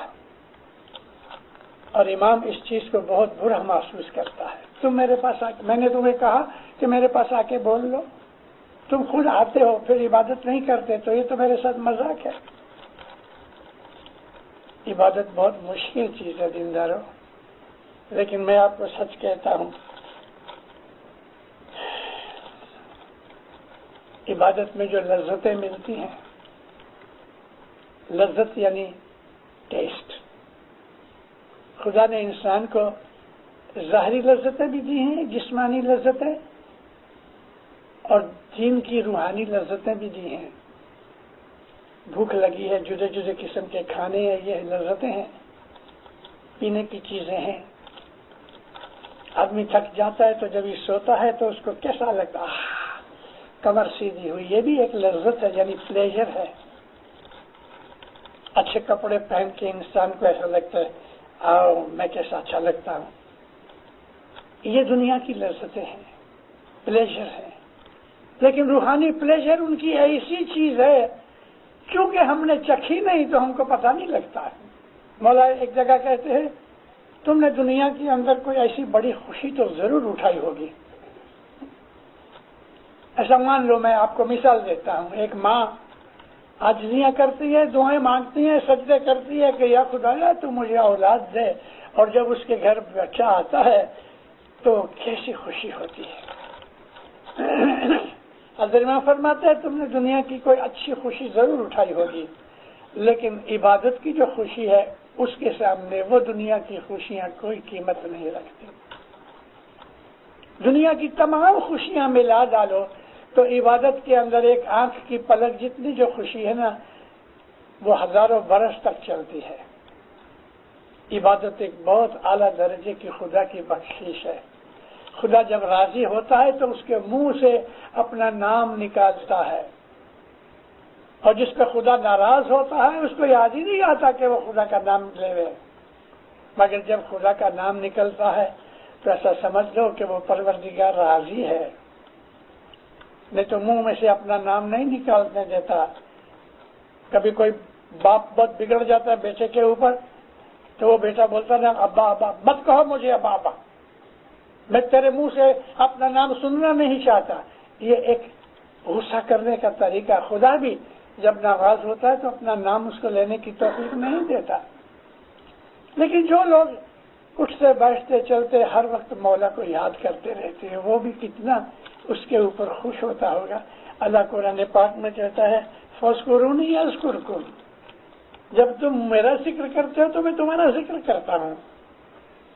اور امام اس چیز کو بہت برا محسوس کرتا ہے. تم میرے پاس میں نے تمہیں کہا کہ میرے پاس آ کے بول لو، تم خود آتے ہو پھر عبادت نہیں کرتے، تو یہ تو میرے ساتھ مذاق ہے. عبادت بہت مشکل چیز ہے دینداروں. لیکن میں آپ کو سچ کہتا ہوں، عبادت میں جو لذتیں ملتی ہیں، لذت یعنی ٹیسٹ. خدا نے انسان کو ظاہری لذتیں بھی دی ہیں، جسمانی لذتیں، اور دین کی روحانی لذتیں بھی دی ہیں. بھوک لگی ہے، جدے جدے قسم کے کھانے ہیں، یہ لذتیں ہیں. پینے کی چیزیں ہیں. آدمی تھک جاتا ہے تو جب یہ سوتا ہے تو اس کو کیسا لگتا ہے، کمر سیدھی ہوئی، یہ بھی ایک لذت ہے، یعنی پلیجر ہے. اچھے کپڑے پہن کے انسان کو ایسا لگتا ہے آؤ میں کیسا اچھا لگتا ہوں. یہ دنیا کی لذتیں ہیں، پلیجر ہے. لیکن روحانی پلیجر ان کی ایسی چیز ہے کیونکہ ہم نے چکھی نہیں تو ہم کو پتہ نہیں لگتا ہے. مولا ایک جگہ کہتے ہیں تم نے دنیا کے اندر کوئی ایسی بڑی خوشی تو ضرور اٹھائی ہوگی. ایسا مان لو، میں آپ کو مثال دیتا ہوں. ایک ماں عاجزیاں کرتی ہے، دعائیں مانگتی ہے، سجدے کرتی ہے کہ یا خدایا تو مجھے اولاد دے، اور جب اس کے گھر بچہ آتا ہے تو کیسی خوشی ہوتی ہے. حضرت امام فرماتے ہیں تم نے دنیا کی کوئی اچھی خوشی ضرور اٹھائی ہوگی، لیکن عبادت کی جو خوشی ہے اس کے سامنے وہ دنیا کی خوشیاں کوئی قیمت نہیں رکھتی. دنیا کی تمام خوشیاں ملا ڈالو تو عبادت کے اندر ایک آنکھ کی پلک جتنی جو خوشی ہے نا وہ ہزاروں برس تک چلتی ہے. عبادت ایک بہت اعلیٰ درجے کی خدا کی بخشش ہے. خدا جب راضی ہوتا ہے تو اس کے منہ سے اپنا نام نکالتا ہے، اور جس پہ خدا ناراض ہوتا ہے اس کو یاد ہی نہیں آتا کہ وہ خدا کا نام لے. مگر جب خدا کا نام نکلتا ہے تو ایسا سمجھ لو کہ وہ پروردگار راضی ہے. نہیں تو منہ میں سے اپنا نام نہیں نکالنے دیتا. کبھی کوئی باپ بہت بگڑ جاتا ہے بیٹے کے اوپر تو وہ بیٹا بولتا نا ابا ابا مت کہو مجھے ابا ابا، میں تیرے منہ سے اپنا نام سننا نہیں چاہتا. یہ ایک غصہ کرنے کا طریقہ. خدا بھی جب ناراض ہوتا ہے تو اپنا نام اس کو لینے کی توفیق نہیں دیتا. لیکن جو لوگ اٹھتے بیٹھتے چلتے ہر وقت مولا کو یاد کرتے رہتے ہیں وہ بھی کتنا اس کے اوپر خوش ہوتا ہوگا. اللہ قرآن پاک میں کہتا ہے فاذکرونی اذکرکم، جب تم میرا ذکر کرتے ہو تو میں تمہارا ذکر کرتا ہوں.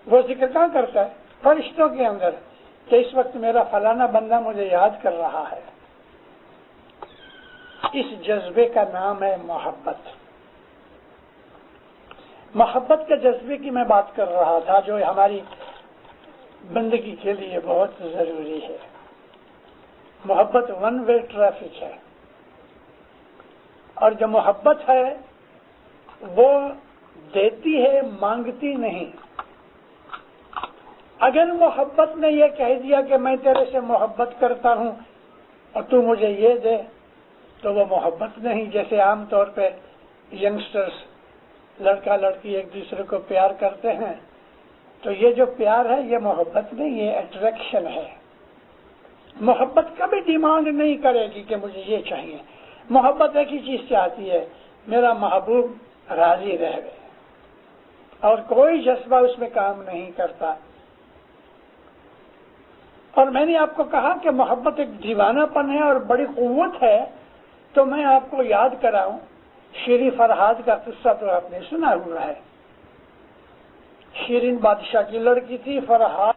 وہ ذکر کہاں کرتا ہے؟ فرشتوں کے اندر، کہ اس وقت میرا فلانا بندہ مجھے یاد کر رہا ہے. اس جذبے کا نام ہے محبت. محبت کے جذبے کی میں بات کر رہا تھا جو ہماری بندگی کے لیے بہت ضروری ہے. محبت ون وے ٹریفک ہے، اور جو محبت ہے وہ دیتی ہے، مانگتی نہیں۔ اگر محبت نے یہ کہہ دیا کہ میں تیرے سے محبت کرتا ہوں اور تو مجھے یہ دے، تو وہ محبت نہیں۔ جیسے عام طور پہ ینگسٹرز، لڑکا لڑکی ایک دوسرے کو پیار کرتے ہیں، تو یہ جو پیار ہے یہ محبت نہیں، یہ اٹریکشن ہے۔ محبت کبھی ڈیمانڈ نہیں کرے گی کہ مجھے یہ چاہیے۔ محبت ایک ہی چیز چاہتی ہے، میرا محبوب راضی رہے، اور کوئی جذبہ اس میں کام نہیں کرتا۔ اور میں نے آپ کو کہا کہ محبت ایک دیوانہ پن ہے اور بڑی قوت ہے، تو میں آپ کو یاد کراؤں، شیریں فرہاد کا قصہ تو آپ نے سنا ہوا ہے۔ شیریں بادشاہ کی لڑکی تھی، فرہاد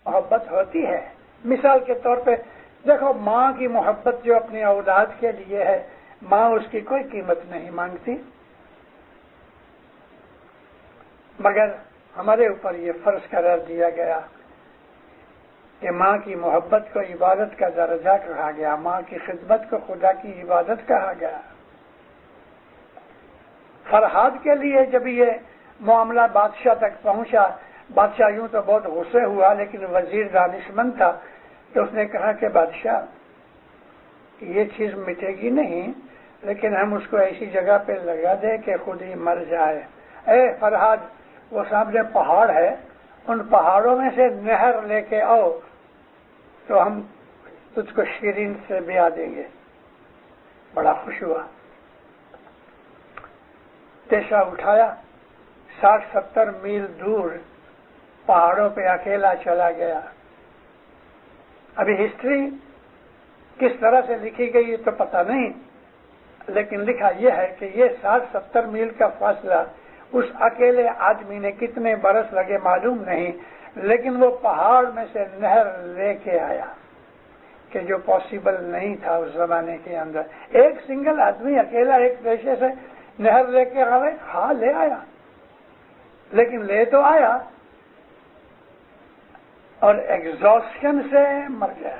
محبت ہوتی ہے۔ مثال کے طور پہ دیکھو، ماں کی محبت جو اپنی اولاد کے لیے ہے، ماں اس کی کوئی قیمت نہیں مانگتی، مگر ہمارے اوپر یہ فرض قرار دیا گیا کہ ماں کی محبت کو عبادت کا درجہ کہا گیا، ماں کی خدمت کو خدا کی عبادت کہا گیا۔ فرہاد کے لیے جب یہ معاملہ بادشاہ تک پہنچا، بادشاہ یوں تو بہت غصے ہوا، لیکن وزیر دانشمند تھا، تو اس نے کہا کہ بادشاہ یہ چیز مٹے گی نہیں، لیکن ہم اس کو ایسی جگہ پہ لگا دیں کہ خود ہی مر جائے۔ اے فرہاد، وہ سامنے پہاڑ ہے، ان پہاڑوں میں سے نہر لے کے آؤ تو ہم تجھ کو شیریں سے بیاہ دیں گے۔ بڑا خوش ہوا، پیشہ اٹھایا، 60-70 میل دور پہاڑوں پہ اکیلا چلا گیا۔ ابھی ہسٹری کس طرح سے لکھی گئی یہ تو پتہ نہیں، لیکن لکھا یہ ہے کہ یہ 60-70 میل کا فاصلہ اس اکیلے آدمی نے کتنے برس لگے معلوم نہیں، لیکن وہ پہاڑ میں سے نہر لے کے آیا، کہ جو پاسبل نہیں تھا اس زمانے کے اندر۔ ایک سنگل آدمی اکیلا ایک پیشے سے نہر لے کے آئے، ہاں لے آیا، لیکن لے تو آیا اور ایگزاسشن سے مر گیا۔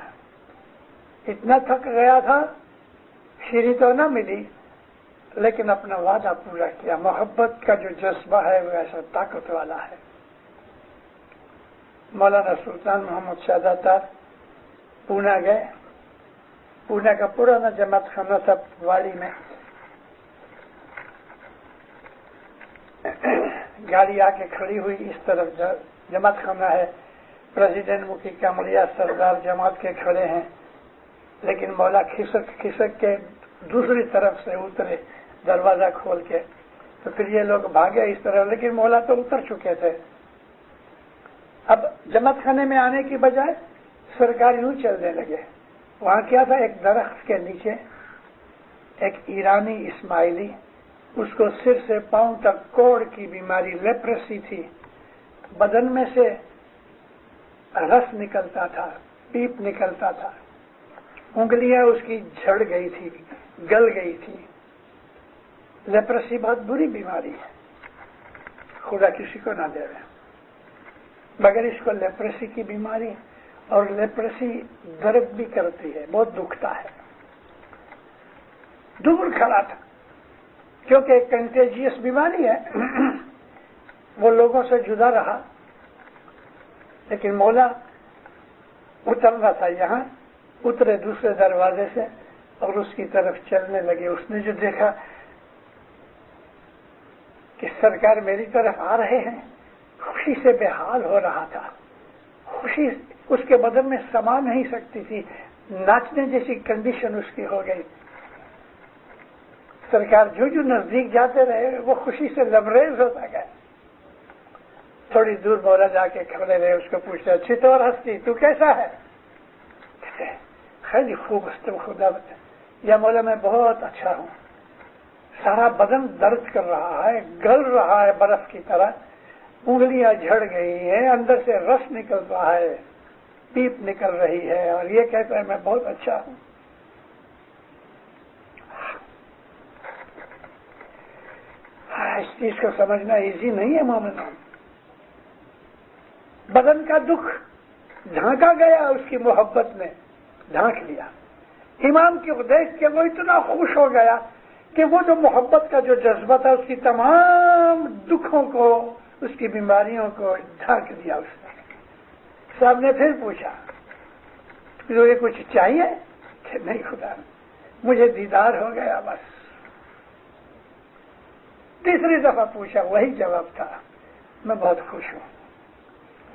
اتنا تھک گیا تھا، شیریں تو نہ ملی، لیکن اپنا وعدہ پورا کیا۔ محبت کا جو جذبہ ہے وہ ایسا طاقت والا ہے۔ مولانا سلطان محمد سعادت تار پونا گئے، پونا کا پرانا جماعت خانہ تھا واڑی میں۔ گاڑی آ کے کھڑی ہوئی، اس طرف جماعت خانہ ہے، پریزیڈنٹ مکی کمریا سردار جماعت کے کھڑے ہیں، لیکن مولا کھسک کھسک کے دوسری طرف سے اترے دروازہ کھول کے، تو پھر یہ لوگ بھاگے اس طرح، لیکن مولا تو اتر چکے تھے۔ اب جماعت خانے میں آنے کی بجائے سرکار یوں چلنے لگے۔ وہاں کیا تھا، ایک درخت کے نیچے ایک ایرانی اسماعیلی، اس کو سر سے پاؤں تک کوڑ کی بیماری لیپریسی تھی، بدن میں سے رس نکلتا تھا، پیپ نکلتا تھا، انگلیاں اس کی جھڑ گئی تھی، گل گئی تھی۔ لیپریسی بہت بری بیماری ہے، خدا کسی کو نہ دے، مگر اس کو لیپریسی کی بیماری، اور لیپریسی درد بھی کرتی ہے، بہت دکھتا ہے۔ دور کھڑا تھا، کیونکہ ایک کنٹیجیس بیماری ہے، وہ لوگوں سے جدا رہا، لیکن مولا اترنا تھا، یہاں اترے دوسرے دروازے سے اور اس کی طرف چلنے لگے۔ اس نے جو دیکھا کہ سرکار میری طرف آ رہے ہیں، خوشی سے بے حال ہو رہا تھا، خوشی اس کے بدن میں سما نہیں سکتی تھی، ناچنے جیسی کنڈیشن اس کی ہو گئی۔ سرکار جو نزدیک جاتے رہے وہ خوشی سے لبریز ہوتا گیا۔ تھوڑی دور مولا جا کے کھڑے رہے، اس کو پوچھتے، اچھی طور ہستی تو کیسا ہے؟ خیلی خوب ہستے خدا بتا، یا مولا میں بہت اچھا ہوں، سارا بدن درد کر رہا ہے، گل رہا ہے برف کی طرح، انگلیاں جھڑ گئی ہیں، اندر سے رس نکل رہا ہے، پیپ نکل رہی ہے، اور یہ کہتا ہے میں بہت اچھا ہوں۔ اس چیز کو سمجھنا ایزی نہیں ہے مومنوں۔ بدن کا دکھ ڈھانکا گیا، اس کی محبت نے ڈھانک لیا۔ امام کو دیکھ کے وہ اتنا خوش ہو گیا کہ وہ جو محبت کا جو جذبہ تھا اس کی تمام دکھوں کو، اس کی بیماریوں کو ڈھانک دیا اس نے۔ صاحب نے پھر پوچھا تجھے کچھ چاہیے؟ کہ نہیں خدا، مجھے دیدار ہو گیا بس۔ تیسری دفعہ پوچھا، وہی جواب تھا، میں بہت خوش ہوں۔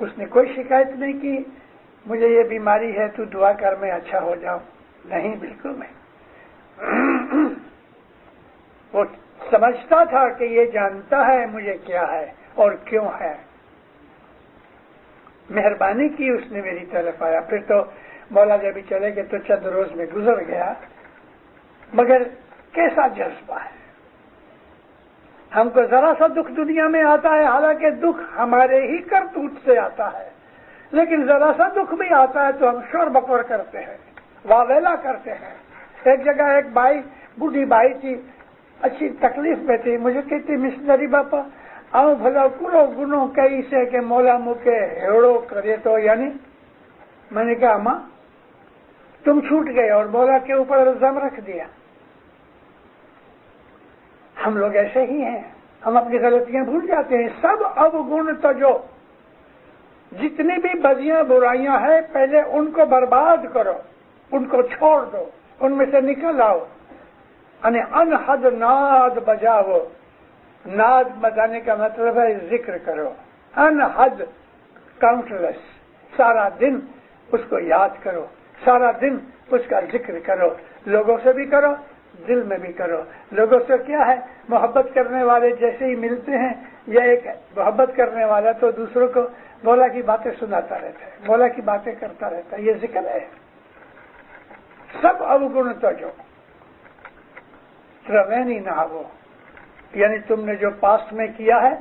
اس نے کوئی شکایت نہیں کی مجھے یہ بیماری ہے تو دعا کر میں اچھا ہو جاؤں، نہیں بالکل نہیں۔ وہ سمجھتا تھا کہ یہ جانتا ہے مجھے کیا ہے اور کیوں ہے۔ مہربانی کی اس نے میری طرف آیا۔ پھر تو مولا جب بھی چلے گئے تو چند روز میں گزر گیا، مگر کیسا جذبہ ہے۔ ہم کو ذرا سا دکھ دنیا میں آتا ہے، حالانکہ دکھ ہمارے ہی کرتوت سے آتا ہے، لیکن ذرا سا دکھ بھی آتا ہے تو ہم شور بکور کرتے ہیں، واویلا کرتے ہیں۔ ایک جگہ ایک بائی، بوڑھی بائی تھی، اچھی تکلیف میں تھی، مجھے کہتی مشنری باپا آؤ بھلا کرو گنو کئی سے کہ مولا مکے ہیڑو کرے تو، یعنی میں نے کہا ماں تم چھوٹ گئے اور مولا کے اوپر الزام رکھ دیا۔ ہم لوگ ایسے ہی ہیں، ہم اپنی غلطیاں بھول جاتے ہیں۔ سب اوگن تجو، جتنی بھی بدیاں برائیاں ہیں پہلے ان کو برباد کرو، ان کو چھوڑ دو، ان میں سے نکل آؤ۔ یعنی انحد ناد بجاؤ، ناد بجانے کا مطلب ہے ذکر کرو، انحد کاؤنٹ لیس، سارا دن اس کو یاد کرو، سارا دن اس کا ذکر کرو، لوگوں سے بھی کرو، دل میں بھی کرو۔ لوگوں سے کیا ہے، محبت کرنے والے جیسے ہی ملتے ہیں، یا ایک محبت کرنے والا تو دوسروں کو مولا کی باتیں سناتا رہتا ہے، مولا کی باتیں کرتا رہتا ہے، یہ ذکر ہے۔ سب اوگن تجو تروینی نہاو، یعنی تم نے جو پاسٹ میں کیا ہے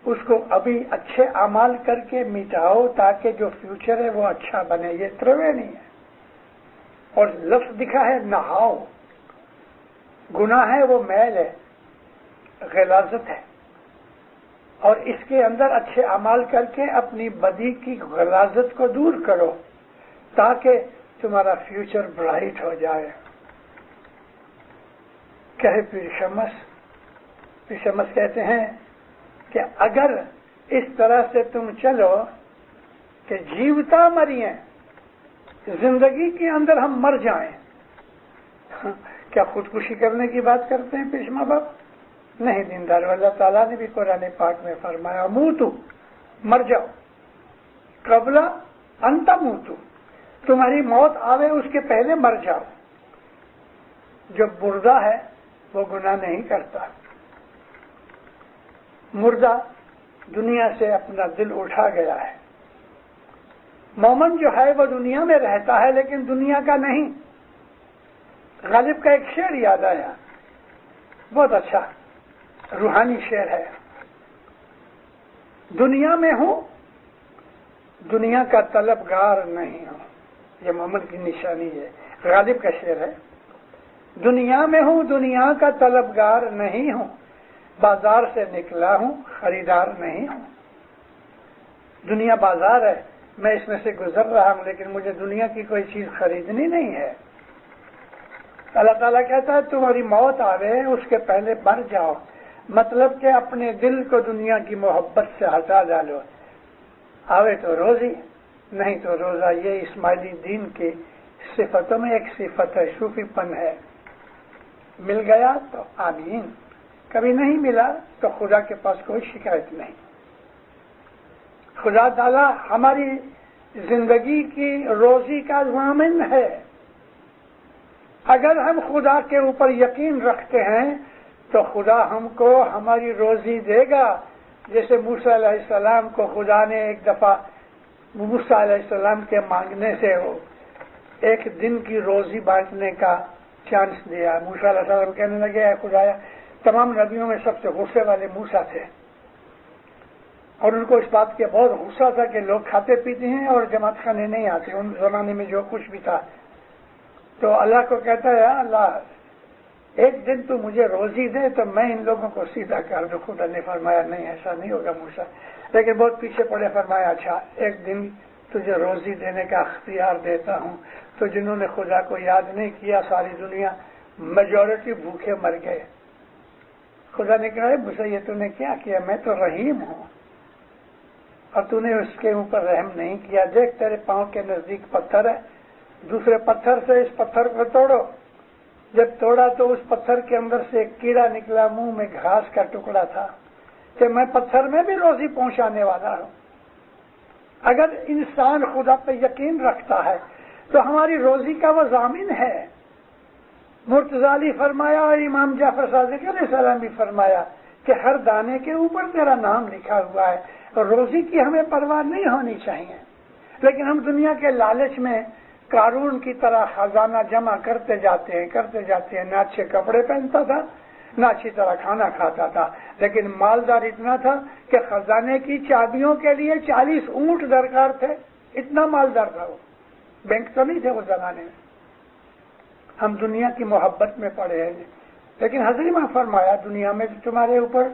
اس کو ابھی اچھے اعمال کر کے مٹاؤ تاکہ جو فیوچر ہے وہ اچھا بنے، یہ تروینی ہے۔ اور لفظ دکھا ہے نہاؤ، گناہ ہے وہ میل ہے، غلاظت ہے، اور اس کے اندر اچھے اعمال کر کے اپنی بدی کی غلاظت کو دور کرو تاکہ تمہارا فیوچر برائٹ ہو جائے۔ کہے پیر شمس کہتے ہیں کہ اگر اس طرح سے تم چلو کہ جیوتا مریے، زندگی کے اندر ہم مر جائیں، کیا خودکشی کرنے کی بات کرتے ہیں پیشما باپ؟ نہیں دیندار، اللہ تعالیٰ نے بھی قرآن پاک میں فرمایا موتو، مر جاؤ، قبل ان تموتو، تمہاری موت آوے اس کے پہلے مر جاؤ۔ جو مردہ ہے وہ گناہ نہیں کرتا، مردہ دنیا سے اپنا دل اٹھا گیا ہے۔ مومن جو ہے وہ دنیا میں رہتا ہے لیکن دنیا کا نہیں۔ غالب کا ایک شعر یاد آیا، بہت اچھا روحانی شعر ہے۔ دنیا میں ہوں، دنیا کا طلبگار نہیں ہوں، یہ مومن کی نشانی ہے۔ غالب کا شعر ہے، دنیا میں ہوں، دنیا کا طلبگار نہیں ہوں، بازار سے نکلا ہوں، خریدار نہیں ہوں۔ دنیا بازار ہے، میں اس میں سے گزر رہا ہوں، لیکن مجھے دنیا کی کوئی چیز خریدنی نہیں ہے۔ اللہ تعالیٰ کہتا ہے تمہاری موت آوے اس کے پہلے مر جاؤ، مطلب کہ اپنے دل کو دنیا کی محبت سے ہٹا ڈالو۔ آوے تو روزی، نہیں تو روزہ۔ یہ اسماعیلی دین کی صفتوں میں ایک صفت ہے، صوفی پن ہے۔ مل گیا تو آمین، کبھی نہیں ملا تو خدا کے پاس کوئی شکایت نہیں۔ خدا تعالیٰ ہماری زندگی کی روزی کا ضامن ہے۔ اگر ہم خدا کے اوپر یقین رکھتے ہیں تو خدا ہم کو ہماری روزی دے گا۔ جیسے موسیٰ علیہ السلام کو خدا نے ایک دفعہ موسیٰ علیہ السلام کے مانگنے سے ایک دن کی روزی بانٹنے کا چانس دیا۔ موسیٰ علیہ السلام کہنے لگے اے خدایا، تمام نبیوں میں سب سے غصے والے موسیٰ تھے، اور ان کو اس بات کے بہت غصہ تھا کہ لوگ کھاتے پیتے ہیں اور جماعت خانے نہیں آتے، ان زمانے میں جو کچھ بھی تھا۔ تو اللہ کو کہتا ہے اللہ ایک دن تو مجھے روزی دے تو میں ان لوگوں کو سیدھا کر دوں۔ خدا نے فرمایا نہیں، ایسا نہیں ہوگا موسیٰ، لیکن بہت پیچھے پڑے، فرمایا اچھا ایک دن تجھے روزی دینے کا اختیار دیتا ہوں. تو جنہوں نے خدا کو یاد نہیں کیا ساری دنیا میجورٹی بھوکے مر گئے. خدا نے کہا بھسا یہ تو نے کیا کیا؟ میں تو رحیم ہوں اور تو نے اس کے اوپر رحم نہیں کیا. دیکھ تیرے پاؤں کے نزدیک پتھر ہے، دوسرے پتھر سے اس پتھر کو توڑو. جب توڑا تو اس پتھر کے اندر سے ایک کیڑا نکلا، منہ میں گھاس کا ٹکڑا تھا کہ میں پتھر میں بھی روزی پہنچانے والا ہوں. اگر انسان خدا پہ یقین رکھتا ہے تو ہماری روزی کا وہ ضامن ہے. مرتضیٰ علی فرمایا اور امام جعفر صادق علیہ السلام بھی فرمایا کہ ہر دانے کے اوپر تیرا نام لکھا ہوا ہے. اور روزی کی ہمیں پرواہ نہیں ہونی چاہیے، لیکن ہم دنیا کے لالچ میں قارون کی طرح خزانہ جمع کرتے جاتے ہیں. نہ اچھے کپڑے پہنتا تھا، نہ اچھی طرح کھانا کھاتا تھا، لیکن مالدار اتنا تھا کہ خزانے کی چابیوں کے لیے 40 اونٹ درکار تھے. اتنا مالدار تھا وہ. بینک تو نہیں تھے وہ زمانے میں. ہم دنیا کی محبت میں پڑے ہیں، لیکن حضرت نے فرمایا دنیا میں تمہارے اوپر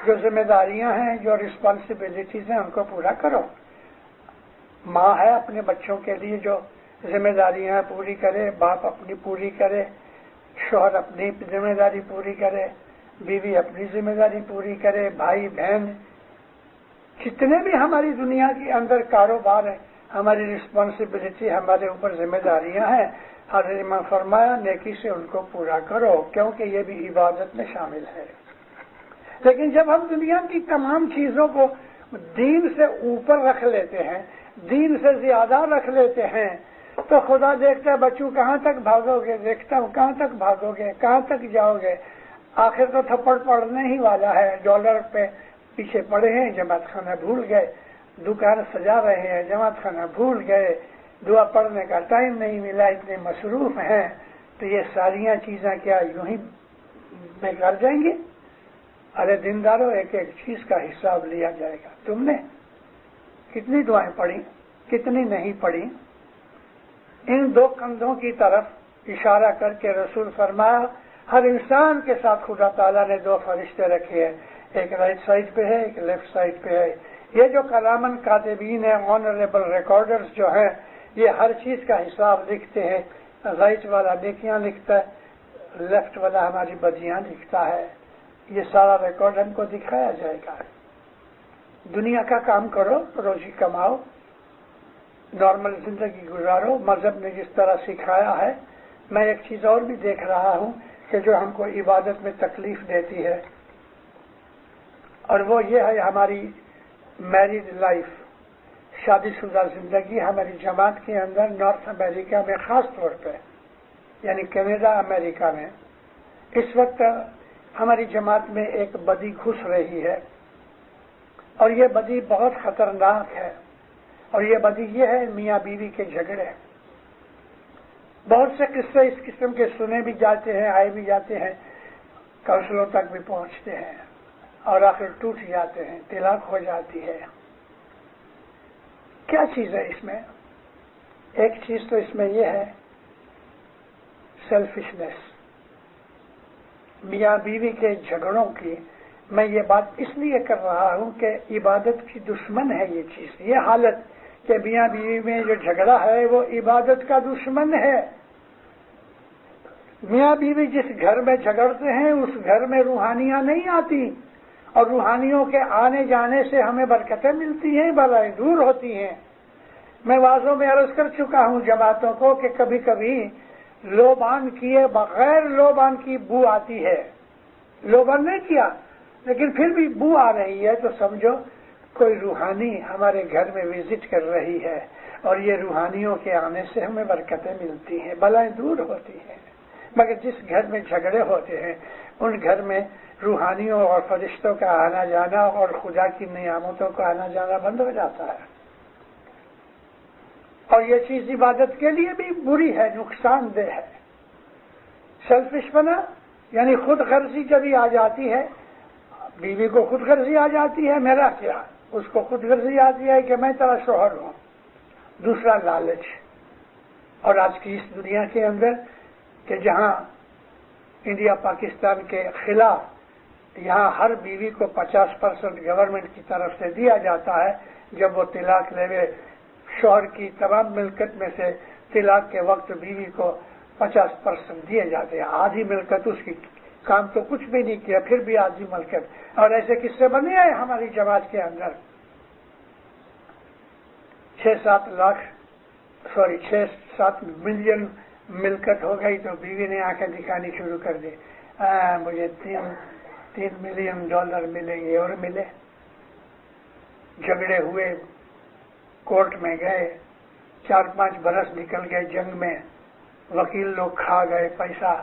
جو ذمہ داریاں ہیں، جو رسپانسبلٹیز ہیں، ان کو پورا کرو. ماں ہے اپنے بچوں کے لیے جو ذمہ داریاں پوری کرے، باپ اپنی پوری کرے، شوہر اپنی ذمہ داری پوری کرے، بیوی اپنی ذمہ داری پوری کرے، بھائی بہن جتنے بھی ہماری دنیا کے اندر کاروبار ہے، ہماری رسپانسبلٹی، ہمارے اوپر ذمہ داریاں ہیں. حضرت امام فرمایا نیکی سے ان کو پورا کرو، کیونکہ یہ بھی عبادت میں شامل ہے. لیکن جب ہم دنیا کی تمام چیزوں کو دین سے اوپر رکھ لیتے ہیں، دین سے زیادہ رکھ لیتے ہیں، تو خدا دیکھتا ہے بچوں کہاں تک بھاگو گے. دیکھتا ہوں کہاں تک بھاگو گے، کہاں تک جاؤ گے. آخر تو تھپڑ پڑنے ہی والا ہے. ڈالر پہ پیچھے پڑے ہیں، جماعت خانہ بھول گئے. دکان سجا رہے ہیں، جماعت خانہ بھول گئے. دعا پڑھنے کا ٹائم نہیں ملا، اتنے مصروف ہیں. تو یہ ساریاں چیزیں کیا یوں ہی بیکار جائیں گی؟ ارے دینداروں، ایک ایک چیز کا حساب لیا جائے گا. تم نے کتنی دعائیں پڑھی، کتنی نہیں پڑھی؟ ان دو کندھوں کی طرف اشارہ کر کے رسول فرمایا ہر انسان کے ساتھ خدا تعالیٰ نے 2 فرشتے رکھے ہیں، ایک رائٹ سائڈ پہ ہے، ایک لیفٹ سائڈ پہ ہے. یہ جو کلامن کاتبین ہیں، آنریبل ریکارڈرز جو ہیں، یہ ہر چیز کا حساب لکھتے ہیں. رائٹ والا نیکیاں لکھتا ہے، لیفٹ والا ہماری بدیاں لکھتا ہے. یہ سارا ریکارڈ ہم کو دکھایا جائے گا. دنیا کا کام کرو، روزی کماؤ، نارمل زندگی گزارو مذہب نے جس طرح سکھایا ہے. میں ایک چیز اور بھی دیکھ رہا ہوں کہ جو ہم کو عبادت میں تکلیف دیتی ہے، اور وہ یہ ہے ہماری میریڈ لائف، شادی شدہ زندگی. ہماری جماعت کے اندر نارتھ امریکہ میں خاص طور پہ، یعنی کینیڈا امریکہ میں اس وقت ہماری جماعت میں ایک بدی گھس رہی ہے، اور یہ بدی بہت خطرناک ہے. اور یہ بدی یہ ہے میاں بیوی کے جھگڑے. بہت سے قصے اس قسم کے سنے بھی جاتے ہیں، آئے بھی جاتے ہیں، کونسلوں تک بھی پہنچتے ہیں، اور آخر ٹوٹ جاتے ہیں، طلاق ہو جاتی ہے. کیا چیز ہے اس میں؟ ایک چیز تو اس میں یہ ہے سیلفشنس. میاں بیوی کے جھگڑوں کی میں یہ بات اس لیے کر رہا ہوں کہ عبادت کی دشمن ہے یہ چیز. یہ حالت کہ میاں بیوی میں جو جھگڑا ہے وہ عبادت کا دشمن ہے. میاں بیوی جس گھر میں جھگڑتے ہیں اس گھر میں روحانیاں نہیں آتی، اور روحانیوں کے آنے جانے سے ہمیں برکتیں ملتی ہیں، بلائیں دور ہوتی ہیں. میں واضح میں عرض کر چکا ہوں جماعتوں کو کہ کبھی کبھی لوبان کیے بغیر لوبان کی بو آتی ہے. لوبان نہیں کیا لیکن پھر بھی بو آ رہی ہے، تو سمجھو کوئی روحانی ہمارے گھر میں وزٹ کر رہی ہے، اور یہ روحانیوں کے آنے سے ہمیں برکتیں ملتی ہیں، بلائیں دور ہوتی ہیں. مگر جس گھر میں جھگڑے ہوتے ہیں ان گھر میں روحانیوں اور فرشتوں کا آنا جانا اور خدا کی نعمتوں کا آنا جانا بند ہو جاتا ہے. اور یہ چیز عبادت کے لیے بھی بری ہے، نقصان دہ ہے. سیلفش بنا یعنی خود غرضی جبھی آ جاتی ہے، بیوی کو خود غرضی آ جاتی ہے، میرا کیا، اس کو خود غرضی آتی ہے کہ میں تیرا شوہر ہوں. دوسرا لالچ. اور آج کی اس دنیا کے اندر کہ جہاں انڈیا پاکستان کے خلاف یہاں ہر بیوی کو 50% گورنمنٹ کی طرف سے دیا جاتا ہے، جب وہ طلاق لے شوہر کی تمام ملکت میں سے طلاق کے وقت بیوی کو 50% دیے جاتے ہیں، آدھی ملکت اس کی، کام تو کچھ بھی نہیں کیا پھر بھی آدھی ملکت. اور ایسے قصے بنے ہیں ہماری جماعت کے اندر. 6-7 ملین ملکت ہو گئی تو بیوی نے آنکھیں دکھانی شروع کر دی، مجھے 3 ملین ڈالر ملیں گے، اور ملے. جھگڑے ہوئے، کورٹ میں گئے، 4-5 برس نکل گئے جنگ میں، وکیل لوگ کھا گئے پیسہ،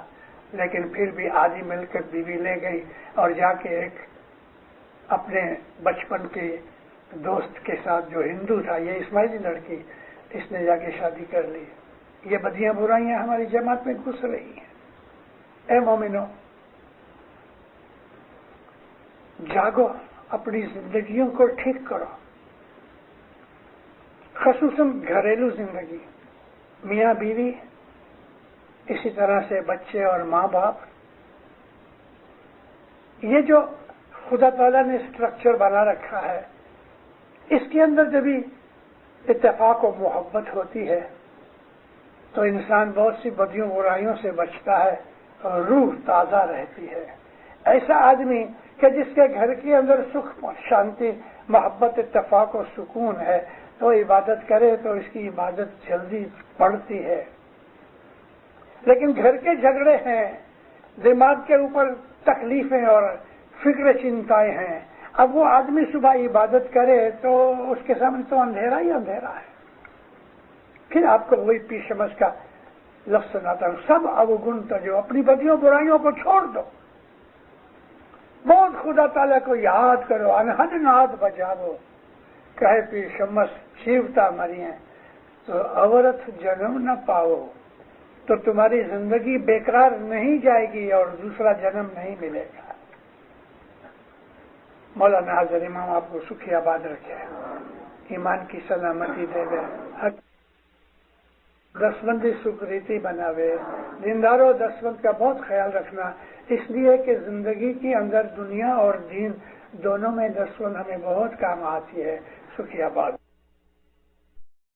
لیکن پھر بھی آدھی ملکت بیوی لے گئی اور جا کے ایک اپنے بچپن کے دوست کے ساتھ جو ہندو تھا، یہ اسماعیلی لڑکی، اس نے جا کے شادی کر لی. یہ بدیاں برائیاں ہماری جماعت میں گھس رہی ہیں. اے مومنو، جاگو، اپنی زندگیوں کو ٹھیک کرو، خصوصاً گھریلو زندگی، میاں بیوی، اسی طرح سے بچے اور ماں باپ. یہ جو خدا تعالیٰ نے اسٹرکچر بنا رکھا ہے، اس کے اندر جب بھی اتفاق و محبت ہوتی ہے تو انسان بہت سی بدیوں برائیوں سے بچتا ہے اور روح تازہ رہتی ہے. ایسا آدمی کہ جس کے گھر کے اندر سکھ، شانتی، محبت، اتفاق و سکون ہے، تو عبادت کرے تو اس کی عبادت جلدی پڑتی ہے. لیکن گھر کے جھگڑے ہیں، دماغ کے اوپر تکلیفیں اور فکر چنتائیں ہیں، اب وہ آدمی صبح عبادت کرے تو اس کے سامنے تو اندھیرا ہی اندھیرا ہے. پھر آپ کو وہی پیر شمس کا لفظ سناتا ہوں، سب اوگن تجو، اپنی بدیوں برائیوں کو چھوڑ دو، بہت خدا تعالیٰ کو یاد کرو، انہد ناد بجاو. کہے پیر شمس شیوتا مری ہیں تو عورت جنم نہ پاؤ، تو تمہاری زندگی بیکار نہیں جائے گی اور دوسرا جنم نہیں ملے گا. مولانا حاضر امام آپ کو سکھی آباد رکھے، ایمان کی سلامتی دے گئے، دسمندی سکریتی بناوے. دینداروں، دسمند کا بہت خیال رکھنا، اس لیے کہ زندگی کے اندر دنیا اور دین دونوں میں دسمند ہمیں بہت کام آتی ہے. سکھی آباد.